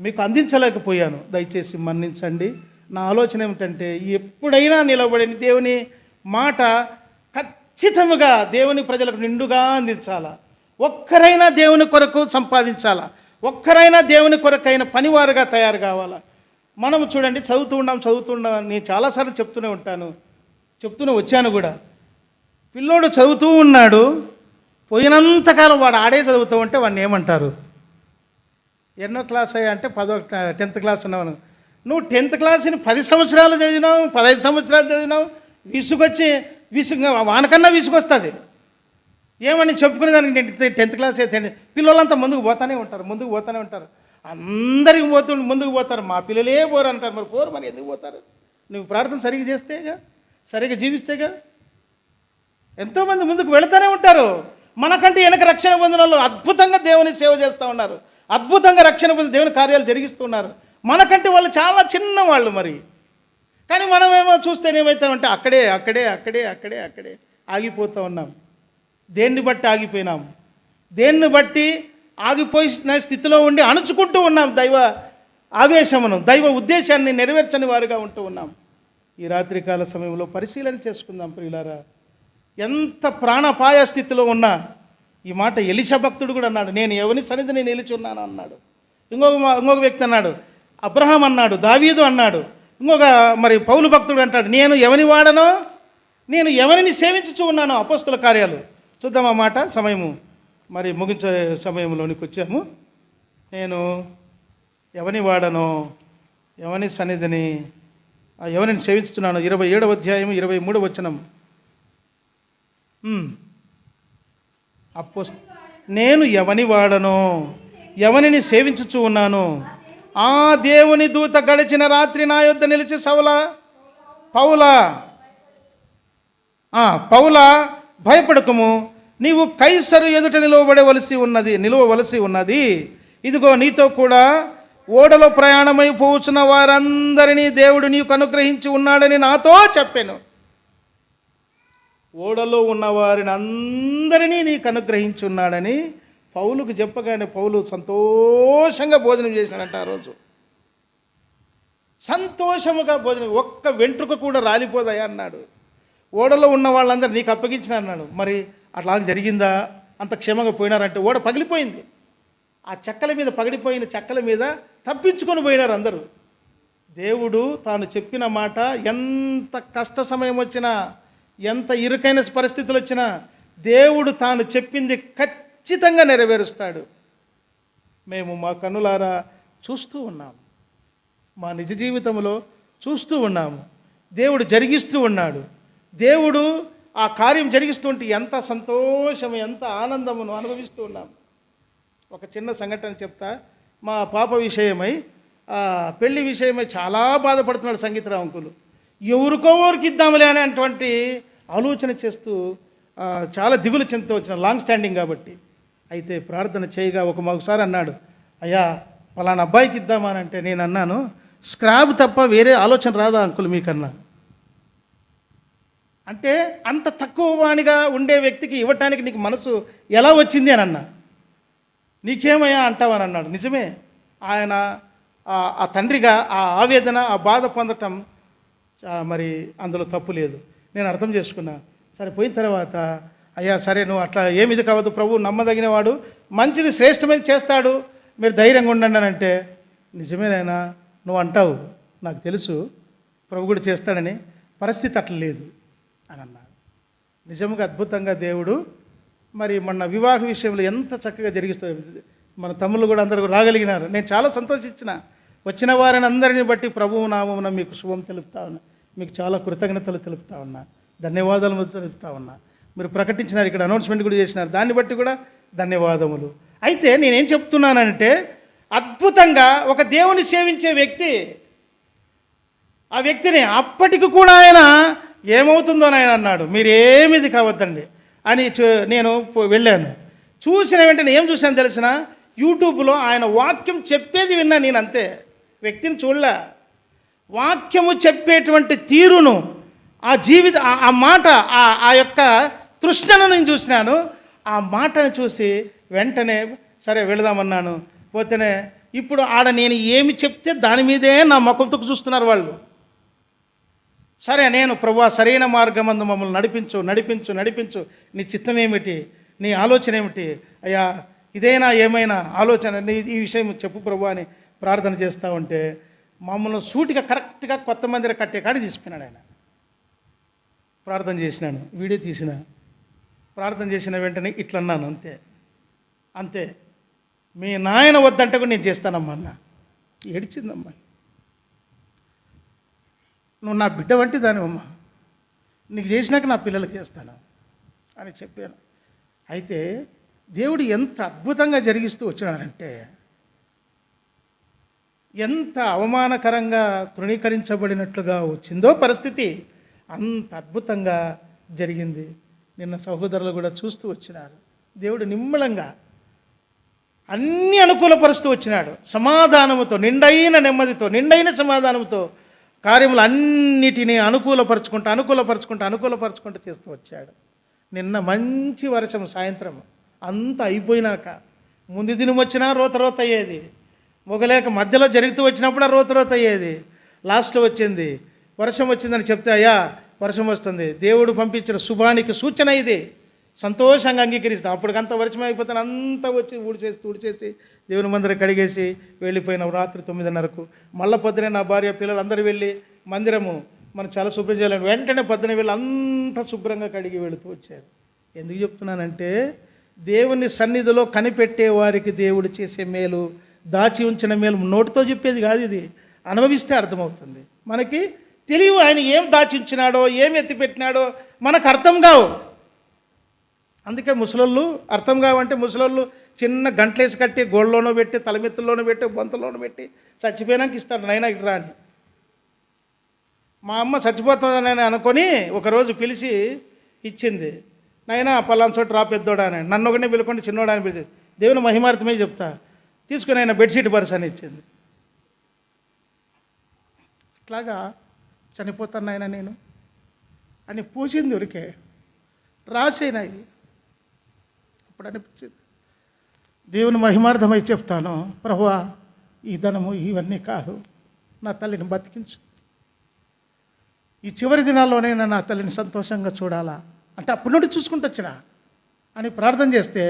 మీకు అందించలేకపోయాను, దయచేసి మన్నించండి. నా ఆలోచన ఏమిటంటే, ఎప్పుడైనా నిలబడి దేవుని మాట ఖచ్చితంగా దేవుని ప్రజలకు నిండుగా అందించాలా. ఒక్కరైనా దేవుని కొరకు సంపాదించాలా, ఒక్కరైనా దేవుని కొరకైన పనివారుగా తయారు కావాలా. మనం చూడండి, చదువుతున్నాం. నేను చాలాసార్లు చెప్తూనే వచ్చాను కూడా. పిల్లోడు చదువుతూ ఉన్నాడు, పోయినంతకాలం వాడు ఆడే చదువుతూ ఉంటే వాడిని ఏమంటారు? ఎన్నో క్లాస్ అయ్యా అంటే 10th క్లాస్ ఉన్నావు. నువ్వు 10th క్లాస్ని 10 సంవత్సరాలు చదివినావు, 15 సంవత్సరాలు చదివినావు, విసుగుగా వానకన్నా విసుగొస్తుంది. ఏమని చెప్పుకునే దానికి 10th క్లాస్ పిల్లలంతా ముందుకు పోతానే ఉంటారు. అందరికి ముందుకు పోతారు. మా పిల్లలే పోరు అంటారు. మరి ఎందుకు పోతారు? నువ్వు ప్రార్థన సరిగ్గా చేస్తేగా, సరిగ్గా జీవిస్తేగా. ఎంతోమంది ముందుకు వెళుతూనే ఉంటారు. మనకంటే వెనక రక్షణ పొందిన వాళ్ళు అద్భుతంగా దేవుని సేవ చేస్తూ ఉన్నారు, అద్భుతంగా రక్షణ పొంది దేవుని కార్యాలు జరిగిస్తున్నారు. మనకంటే వాళ్ళు చాలా చిన్నవాళ్ళు మరి. కానీ మనమేమో చూస్తేనేమవుతామంటే అక్కడే ఆగిపోతూ ఉన్నాం. దేన్ని బట్టి ఆగిపోయినాం? దేన్ని బట్టి ఆగిపోయిన స్థితిలో ఉండి అణుచుకుంటూ ఉన్నాం దైవ ఆవేశమును, దైవ ఉద్దేశాన్ని నెరవేర్చని వారుగా ఉంటూ ఉన్నాం. ఈ రాత్రికాల సమయంలో పరిశీలన చేసుకుందాం ప్రియులారా. ఎంత ప్రాణాపాయ స్థితిలో ఉన్నా, ఈ మాట ఎలీషా భక్తుడు కూడా అన్నాడు, నేను ఎవని సన్నిధి నేను నిలిచి ఉన్నాను అన్నాడు. ఇంకొక వ్యక్తి అన్నాడు, అబ్రహాం అన్నాడు, దావీదు అన్నాడు. మరి పౌలు భక్తుడు అంటాడు, నేను ఎవని వాడనో, నేను ఎవరిని సేవించుచూ ఉన్నానో. అపోస్తుల కార్యాలు చూద్దాం ఆ మాట. సమయము మరి ముగించే సమయంలోనికి వచ్చాము. నేను ఎవని వాడనో, ఎవని సన్నిధిని, ఎవరిని సేవించుతున్నాను. 27వ అధ్యాయం 23వ వచనం. నేను ఎవని వాడనో, ఎవనిని సేవించుచూ ఉన్నాను. ఆ దేవుని దూత గడిచిన రాత్రి నా యొద్ద నిలిచి పౌలా భయపడకము, నీవు కైసరు ఎదుట నిలువవలసి ఉన్నది. ఇదిగో నీతో కూడా ఓడలో ప్రయాణమై పోచున్న వారందరినీ దేవుడు నీకు అనుగ్రహించి ఉన్నాడని నాతో చెప్పాను. ఓడలో ఉన్న వారిని అందరినీ నీకు అనుగ్రహించి ఉన్నాడని పౌలుకు చెప్పగానే పౌలు సంతోషంగా భోజనం చేశాడంట. ఆ రోజు సంతోషముగా భోజనం, ఒక్క వెంట్రుక కూడా రాలిపోదాయా అన్నాడు. ఓడలో ఉన్న వాళ్ళందరూ నీకు అప్పగించిన అన్నాడు. మరి అట్లా జరిగిందా? అంత క్షేమంగా పోయినారంటే ఓడ పగిలిపోయింది. ఆ చెక్కల మీద, పగిలిపోయిన చెక్కల మీద తప్పించుకొని పోయినారు అందరూ. దేవుడు తాను చెప్పిన మాట ఎంత కష్ట సమయం వచ్చినా, ఎంత ఇరుకైన పరిస్థితులు వచ్చినా దేవుడు తాను చెప్పింది ఖచ్చితంగా నెరవేరుస్తాడు. మేము మా కన్నులారా చూస్తూ ఉన్నాము, మా నిజ జీవితంలో చూస్తూ ఉన్నాము. దేవుడు జరిగిస్తూ ఉన్నాడు. దేవుడు ఆ కార్యం జరిగిస్తుంటే ఎంత సంతోషం, ఎంత ఆనందమును అనుభవిస్తూ ఉన్నాము. ఒక చిన్న సంఘటన చెప్తా. మా పాప విషయమై, పెళ్లి విషయమై చాలా బాధపడుతున్నాడు సంగీతరావు అంకులు. ఎవరికి ఇద్దాములే అనేటువంటి ఆలోచన చేస్తూ చాలా దిగులు చెందుతూ వచ్చిన, లాంగ్ స్టాండింగ్ కాబట్టి. అయితే ప్రార్థన చేయగా ఒకసారి అన్నాడు, అయ్యా పలానా అబ్బాయికి ఇద్దామనంటే నేను అన్నాను, స్క్రాబ్ తప్ప వేరే ఆలోచన రాదా అంకుల్ మీకన్నా అంటే? అంత తక్కువ వాణిగా ఉండే వ్యక్తికి ఇవ్వటానికి నీకు మనసు ఎలా వచ్చింది అని అన్నా. నీకేమయ్యా అంటావని అన్నాడు. నిజమే, ఆయన ఆ తండ్రిగా ఆ ఆవేదన, ఆ బాధ పొందటం మరి అందులో తప్పు లేదు. నేను అర్థం చేసుకున్నా. సరే, పోయిన తర్వాత అయ్యా సరే నువ్వు అట్లా ఏమిది కావద్దు, ప్రభు నమ్మదగినవాడు, మంచిది శ్రేష్టమైనది చేస్తాడు, మీరు ధైర్యంగా ఉండండి అని అంటే, నిజమేనైనా నువ్వు అంటావు, నాకు తెలుసు ప్రభు కూడా చేస్తాడని, పరిస్థితి అట్లా లేదు అని అన్నాడు. నిజంగా అద్భుతంగా దేవుడు మరి మన వివాహ విషయంలో ఎంత చక్కగా జరిగిస్తుంది. మన తమ్ముళ్ళు కూడా అందరూ రాగలిగినారు. నేను చాలా సంతోషించిన. వచ్చిన వారిని అందరిని బట్టి ప్రభువు నామమున మీకు శుభం తెలుపుతా ఉన్నా, మీకు చాలా కృతజ్ఞతలు తెలుపుతా ఉన్నా, ధన్యవాదాలు తెలుపుతా ఉన్నా. మీరు ప్రకటించినారు, ఇక్కడ అనౌన్స్మెంట్ కూడా చేసినారు, దాన్ని బట్టి కూడా ధన్యవాదములు. అయితే నేనేం చెప్తున్నానంటే, అద్భుతంగా ఒక దేవుని సేవించే వ్యక్తి, ఆ వ్యక్తిని అప్పటికి కూడా ఆయన ఏమవుతుందో ఆయన అన్నాడు, మీరేమిది కావద్దండి అని నేను వెళ్ళాను. చూసిన వెంటనే ఏం చూశాను తెలిసిన, యూట్యూబ్లో ఆయన వాక్యం చెప్పేది విన్నా నేను, అంతే, వ్యక్తిని చూడలే. వాక్యము చెప్పేటువంటి తీరును, ఆ ఆ మాట, ఆ యొక్క తృష్ణను నేను చూసినాను. ఆ మాటను చూసి వెంటనే సరే వెళదామన్నాను. పోతేనే ఇప్పుడు ఆడ నేను ఏమి చెప్తే దాని మీదే నా ముఖంతో చూస్తున్నారు వాళ్ళు. సరే నేను ప్రభువా సరైన మార్గమందు మమ్మల్ని నడిపించు నడిపించు నడిపించు, నీ చిత్తం ఏమిటి, నీ ఆలోచన ఏమిటి అయ్యా, ఇదేనా ఏమైనా ఆలోచన, నీ ఈ విషయం చెప్పు ప్రభువా అని ప్రార్థన చేస్తూ ఉంటే మమ్మల్ని సూటిగా కరెక్ట్గా కొత్త మందిర కట్టే కాడికి తీసుకున్నాడు ఆయన. ప్రార్థన చేసినాను, వీడియో తీసిన, ప్రార్థన చేసిన వెంటనే ఇట్లా అన్నాను, అంతే అంతే, మీ నాయన వద్దంటే కూడా నేను చేస్తానమ్మా అన్న. ఏడిచిందమ్మా, నువ్వు నా బిడ్డ వంటి దానివమ్మా, నీకు చేసినాక నా పిల్లలకి చేస్తాను అని చెప్పాను. అయితే దేవుడు ఎంత అద్భుతంగా జరిగిస్తూ వచ్చినాడంటే, ఎంత అవమానకరంగా తృణీకరించబడినట్లుగా వచ్చిందో పరిస్థితి, అంత అద్భుతంగా జరిగింది. నిన్న సహోదరులు కూడా చూస్తూ వచ్చినారు. దేవుడు నిమ్మళంగా అన్నీ అనుకూలపరుస్తూ వచ్చినాడు. సమాధానముతో, నిండైన నెమ్మదితో, నిండైన సమాధానంతో కార్యములు అన్నిటినీ అనుకూలపరుచుకుంటూ చేస్తూ వచ్చాడు. నిన్న మంచి వర్షం, సాయంత్రం అంతా అయిపోయినాక ముందు దినం వచ్చినా రోత అయ్యేది, మొగలేక మధ్యలో జరుగుతూ వచ్చినప్పుడు రోత అయ్యేది. లాస్ట్లో వచ్చింది, వర్షం వచ్చిందని చెప్తే అయ్యా వర్షం వస్తుంది, దేవుడు పంపించిన శుభానికి సూచన ఇది, సంతోషంగా అంగీకరిస్తాం. అప్పటికంతా వర్షం అయిపోతాను, అంతా వచ్చి ఊడిచేసి దేవుని మందిరం కడిగేసి వెళ్ళిపోయిన రాత్రి 9:30కు. మళ్ళీ పొద్దునే నా భార్య పిల్లలు అందరూ వెళ్ళి మందిరము మనం చాలా శుభ్రం చేయాలని వెంటనే పొద్దున వెళ్ళి అంతా శుభ్రంగా కడిగి వెళుతూ వచ్చారు. ఎందుకు చెప్తున్నానంటే, దేవుని సన్నిధిలో కనిపెట్టే వారికి దేవుడు చేసే మేలు, దాచి ఉంచిన మేలు నోటితో చెప్పేది కాదు, ఇది అనుభవిస్తే అర్థమవుతుంది. మనకి తెలియవు ఆయన ఏం దాచి ఉంచినాడో, ఏం ఎత్తిపెట్టినాడో మనకు అర్థం కావు. అందుకే ముసలోళ్ళు అర్థం కావంటే, ముసలోళ్ళు చిన్న గంటలేసి కట్టి గోళ్ళలోనో పెట్టి, తలమెత్తుల్లోనో పెట్టి, బొంతలోనో పెట్టి చచ్చిపోయినాక ఇస్తాడు, నైనా ఇట్రా అని. మా అమ్మ చచ్చిపోతుందని అనుకొని ఒకరోజు పిలిచి ఇచ్చింది, నైనా పలానా చోటు రా పెద్దోడా అని. నన్ను ఒకనే పిలుకుంటే చిన్నోడా అని పిలిచింది. దేవుని మహిమార్థమే చెప్తా, తీసుకుని ఆయన బెడ్షీట్ పర్స్ అని ఇచ్చింది. అట్లాగా చనిపోతాను నాయన నేను అని పూసింది, ఉరికే రాసేనాయి. అప్పుడు అనిపించింది, దేవుని మహిమార్థమై చెప్తాను, ప్రభువా ఈ ధనము ఇవన్నీ కాదు, నా తల్లిని బతికించు, ఈ చివరి దినాల్లోనైనా నా తల్లిని సంతోషంగా చూడాలా అంటే అప్పటి నుండి చూసుకుంటూ వచ్చిన అని ప్రార్థన చేస్తే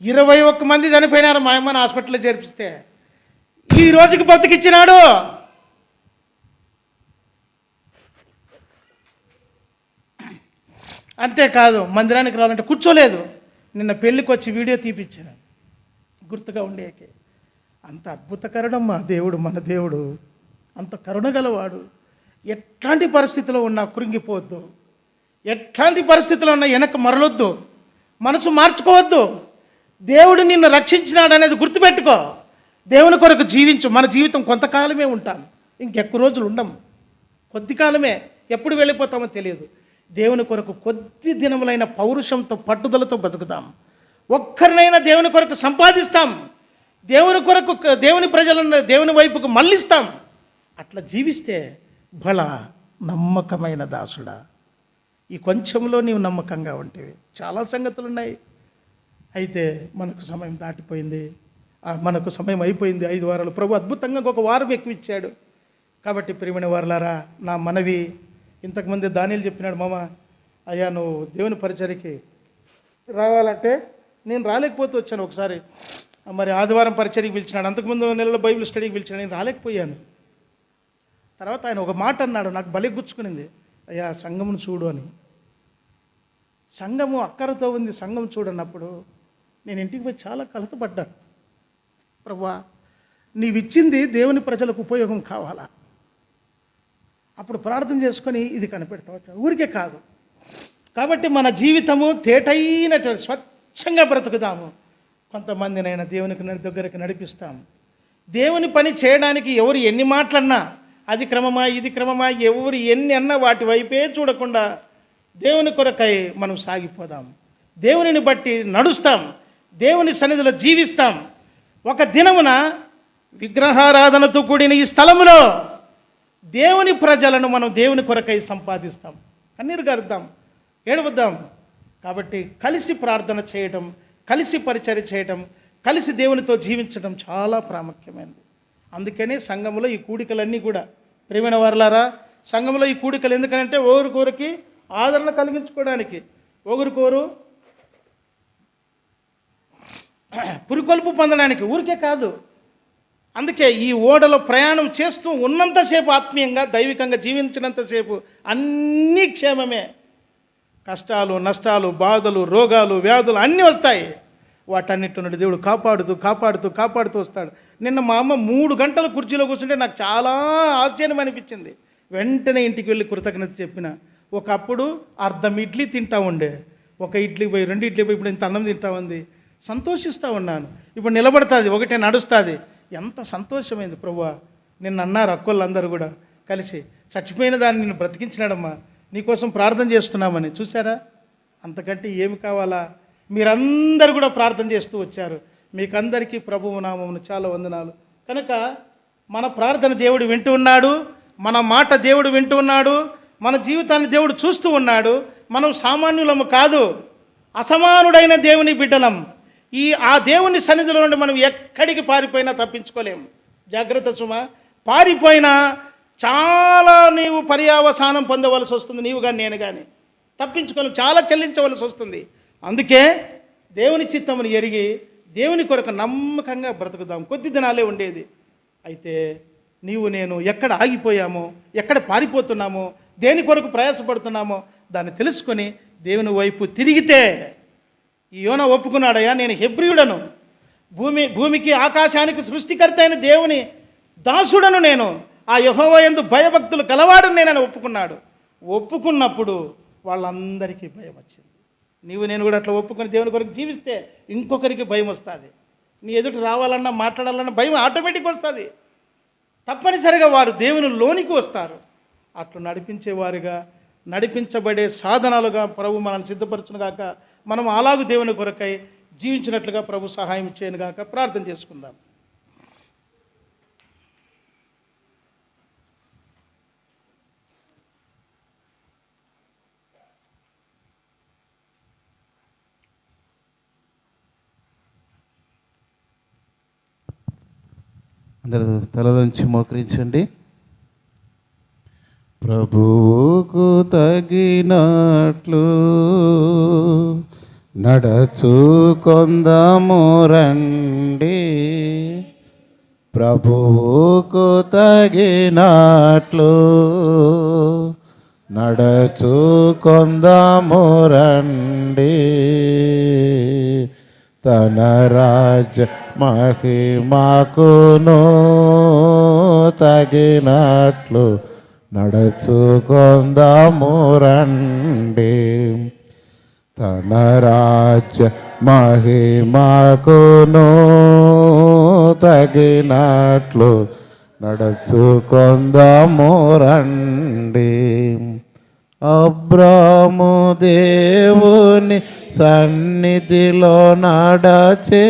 21 మంది చనిపోయినారు. మా అమ్మని హాస్పిటల్లో చేర్పిస్తే ఈ రోజుకి బతికిచ్చినాడు. అంతేకాదు, మందిరానికి రావాలంటే కూర్చోలేదు. నిన్న పెళ్ళికి వచ్చి వీడియో తీపిచ్చాను గుర్తుగా ఉండేకి. అంత అద్భుతకరుణం మా దేవుడు, మన దేవుడు అంత కరుణ గలవాడు. ఎట్లాంటి పరిస్థితిలో ఉన్నా కృంగిపోవద్దు, ఎట్లాంటి పరిస్థితిలో ఉన్నా వెనక మరలొద్దు, మనసు మార్చుకోవద్దు. దేవుడు నిన్ను రక్షించినాడు అనేది గుర్తుపెట్టుకో. దేవుని కొరకు జీవించు. మన జీవితం కొంతకాలమే ఉంటాం, ఇంకెక్కువ రోజులు ఉండం, కొద్ది కాలమే, ఎప్పుడు వెళ్ళిపోతామో తెలియదు. దేవుని కొరకు కొద్ది దినములైన పౌరుషంతో, పట్టుదలతో బతుకుదాం. ఒక్కరినైనా దేవుని కొరకు సంపాదిస్తాం, దేవుని కొరకు దేవుని ప్రజలను దేవుని వైపుకు మళ్ళిస్తాం. అట్లా జీవిస్తే బల నమ్మకమైన దాసుడా, ఈ కొంచెంలో నీవు నమ్మకంగా ఉంటేవి. చాలా సంగతులు ఉన్నాయి. అయితే మనకు సమయం దాటిపోయింది, మనకు సమయం అయిపోయింది. 5 వారాలు ప్రభు అద్భుతంగా ఒక వారం ఎక్కువ ఇచ్చాడు. కాబట్టి ప్రియమైన వారలారా, నా మనవి, ఇంతకుముందే దానియేలు చెప్పినాడు, మామ అయ్యా నువ్వు దేవుని పరిచర్యకి రావాలంటే నేను రాలేకపోతూ వచ్చాను. ఒకసారి మరి ఆదివారం పరిచర్యకి పిలిచినాడు, అంతకుముందు నెలలో బైబిల్ స్టడీకి పిలిచినాడు, నేను రాలేకపోయాను. తర్వాత ఆయన ఒక మాట అన్నాడు, నాకు బలి గుచ్చుకునింది, అయ్యా సంఘమును చూడు అని. సంఘము అక్కరతో ఉంది, సంఘం చూడన్నప్పుడు నేను ఇంటికి పోయి చాలా కలతపడ్డాను. ప్రభువా నీవిచ్చింది దేవుని ప్రజలకు ఉపయోగం కావాలా. అప్పుడు ప్రార్థన చేసుకొని ఇది కనిపెడతావు, ఊరికే కాదు. కాబట్టి మన జీవితము తేటైన స్వచ్ఛంగా బ్రతుకుదాము. కొంతమందినైనా దేవునికి దగ్గరికి నడిపిస్తాం. దేవుని పని చేయడానికి ఎవరు ఎన్ని మాటలన్నా, అది క్రమమా ఇది క్రమమా, ఎవరు ఎన్ని అన్నా వాటి వైపే చూడకుండా దేవుని కొరకై మనం సాగిపోదాం. దేవునిని బట్టి నడుస్తాం, దేవుని సన్నిధిలో జీవిస్తాం. ఒక దినమున విగ్రహారాధనతో కూడిన ఈ స్థలములో దేవుని ప్రజలను మనం దేవుని కొరకై సంపాదిస్తాం. కన్నీరు గారుద్దాం, ఏడవద్దాం. కాబట్టి కలిసి ప్రార్థన చేయటం, కలిసి పరిచర్య చేయటం, కలిసి దేవునితో జీవించడం చాలా ప్రాముఖ్యమైనది. అందుకనే సంఘంలో ఈ కూడికలన్నీ కూడా ప్రియమైన వారలారా, సంఘంలో ఈ కూడికలు ఎందుకంటే ఒకరికొరికి ఆదరణ కలిగించుకోవడానికి, ఒకరికొరు పురికొల్పు పొందడానికి, ఊరికే కాదు. అందుకే ఈ ఓడలో ప్రయాణం చేస్తూ ఉన్నంతసేపు ఆత్మీయంగా దైవికంగా జీవించినంతసేపు అన్నీ క్షేమమే. కష్టాలు, నష్టాలు, బాధలు, రోగాలు, వ్యాధులు అన్నీ వస్తాయి. వాటన్నిటి నుండి దేవుడు కాపాడుతూ కాపాడుతూ కాపాడుతూ వస్తాడు. నిన్న మా అమ్మ 3 గంటలు కుర్చీలో కూర్చుంటే నాకు చాలా ఆశ్చర్యం అనిపించింది. వెంటనే ఇంటికి వెళ్ళి కృతజ్ఞత చెప్పిన. ఒకప్పుడు అర్ధం ఇడ్లీ తింటా ఉండే, ఒక ఇడ్లీ పోయి 2 ఇడ్లీ పోయి ఇప్పుడు ఇంత అన్నం తింటా ఉంది. సంతోషిస్తూ ఉన్నాను. ఇప్పుడు నిలబడుతుంది, ఒకటే నడుస్తుంది. ఎంత సంతోషమైంది ప్రభువా. నిన్న అన్నారు అక్కోళ్ళందరూ కూడా కలిసి, చచ్చిపోయిన దాన్ని నిన్ను బ్రతికించినాడమ్మా, నీకోసం ప్రార్థన చేస్తున్నామని. చూసారా, అంతకంటే ఏమి కావాలా? మీరందరూ కూడా ప్రార్థన చేస్తూ వచ్చారు. మీకందరికీ ప్రభువు నామమున చాలా వందనాలు. కనుక మన ప్రార్థన దేవుడు వింటూ ఉన్నాడు, మన మాట దేవుడు వింటూ ఉన్నాడు, మన జీవితాన్ని దేవుడు చూస్తూ ఉన్నాడు. మనం సామాన్యులము కాదు, అసమానుడైన దేవుని బిడ్డలం. ఆ దేవుని సన్నిధిలో నుండి మనం ఎక్కడికి పారిపోయినా తప్పించుకోలేము. జాగ్రత్త సుమా. పారిపోయినా చాలా నీవు పర్యావసానం పొందవలసి వస్తుంది. నీవు కానీ నేను కానీ తప్పించుకొని చాలా చెల్లించవలసి వస్తుంది. అందుకే దేవుని చిత్తమును ఎరిగి దేవుని కొరకు నమ్మకంగా బ్రతుకుదాం. కొద్ది దినాలే ఉండేది. అయితే నీవు నేను ఎక్కడ ఆగిపోయామో, ఎక్కడ పారిపోతున్నామో, దేని కొరకు ప్రయాసపడుతున్నామో దాన్ని తెలుసుకొని దేవుని వైపు తిరిగితే, ఈ యోనా ఒప్పుకున్నాడయ్యా నేను హెబ్రీయుడను, భూమికి ఆకాశానికి సృష్టికర్త అయిన దేవుని దాసుడను, నేను ఆ యెహోవా యందు భయభక్తులు కలవాడను నేనని ఒప్పుకున్నాడు. ఒప్పుకున్నప్పుడు వాళ్ళందరికీ భయం వచ్చింది. నీవు నేను కూడా అట్లా ఒప్పుకొని దేవుని కొరకు జీవిస్తే ఇంకొకరికి భయం వస్తుంది. నీ ఎదుట రావాలన్నా మాట్లాడాలన్నా భయం ఆటోమేటిక్ వస్తుంది. తప్పనిసరిగా వారు దేవుని లోనికి వస్తారు. అట్లా నడిపించేవారుగా, నడిపించబడే సాధనాలుగా ప్రభు మనల్ని సిద్ధపరచునుగాక. మనం అలాగూ దేవుని కొరకై జీవించినట్లుగా ప్రభు సహాయం చేయనుగాక. ప్రార్థన చేసుకుందాం. అందరూ తలలోంచి మోకరించండి. ప్రభువుకు తగినట్లు నడచుకొందాము రండి, ప్రభువుకు తగినట్లు నడచుకొందాము రండి, తన రాజ్య మహిమకును తగినట్లు నడుచుకొందాము రండి, తన రాజ్య మహిమకును తగినట్లు నడుచుకొందాము రండి. అబ్రాము దేవుని సన్నిధిలో నడచే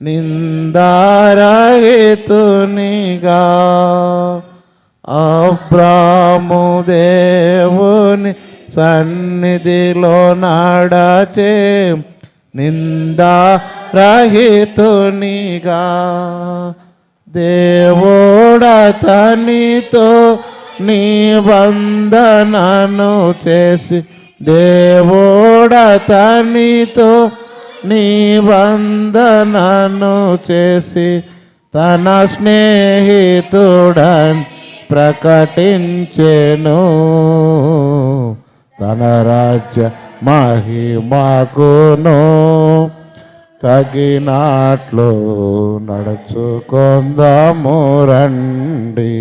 నిందారహితునిగా, అబ్రాము దేవుని సన్నిధిలో నడచే నిందారహితునిగా, దేవుడతనితో నిబంధనను చేసి, దేవుడతనితో నిబంధనను చేసి, తన స్నేహితుడని ప్రకటించెను, తన రాజ్య మహిమకును తగినట్లు నడుచుకొందాము రండి,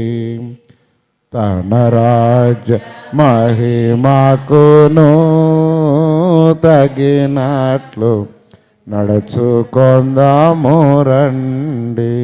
తన రాజ్య మహిమకును తగినట్లు నడుచుకొందాము రండి.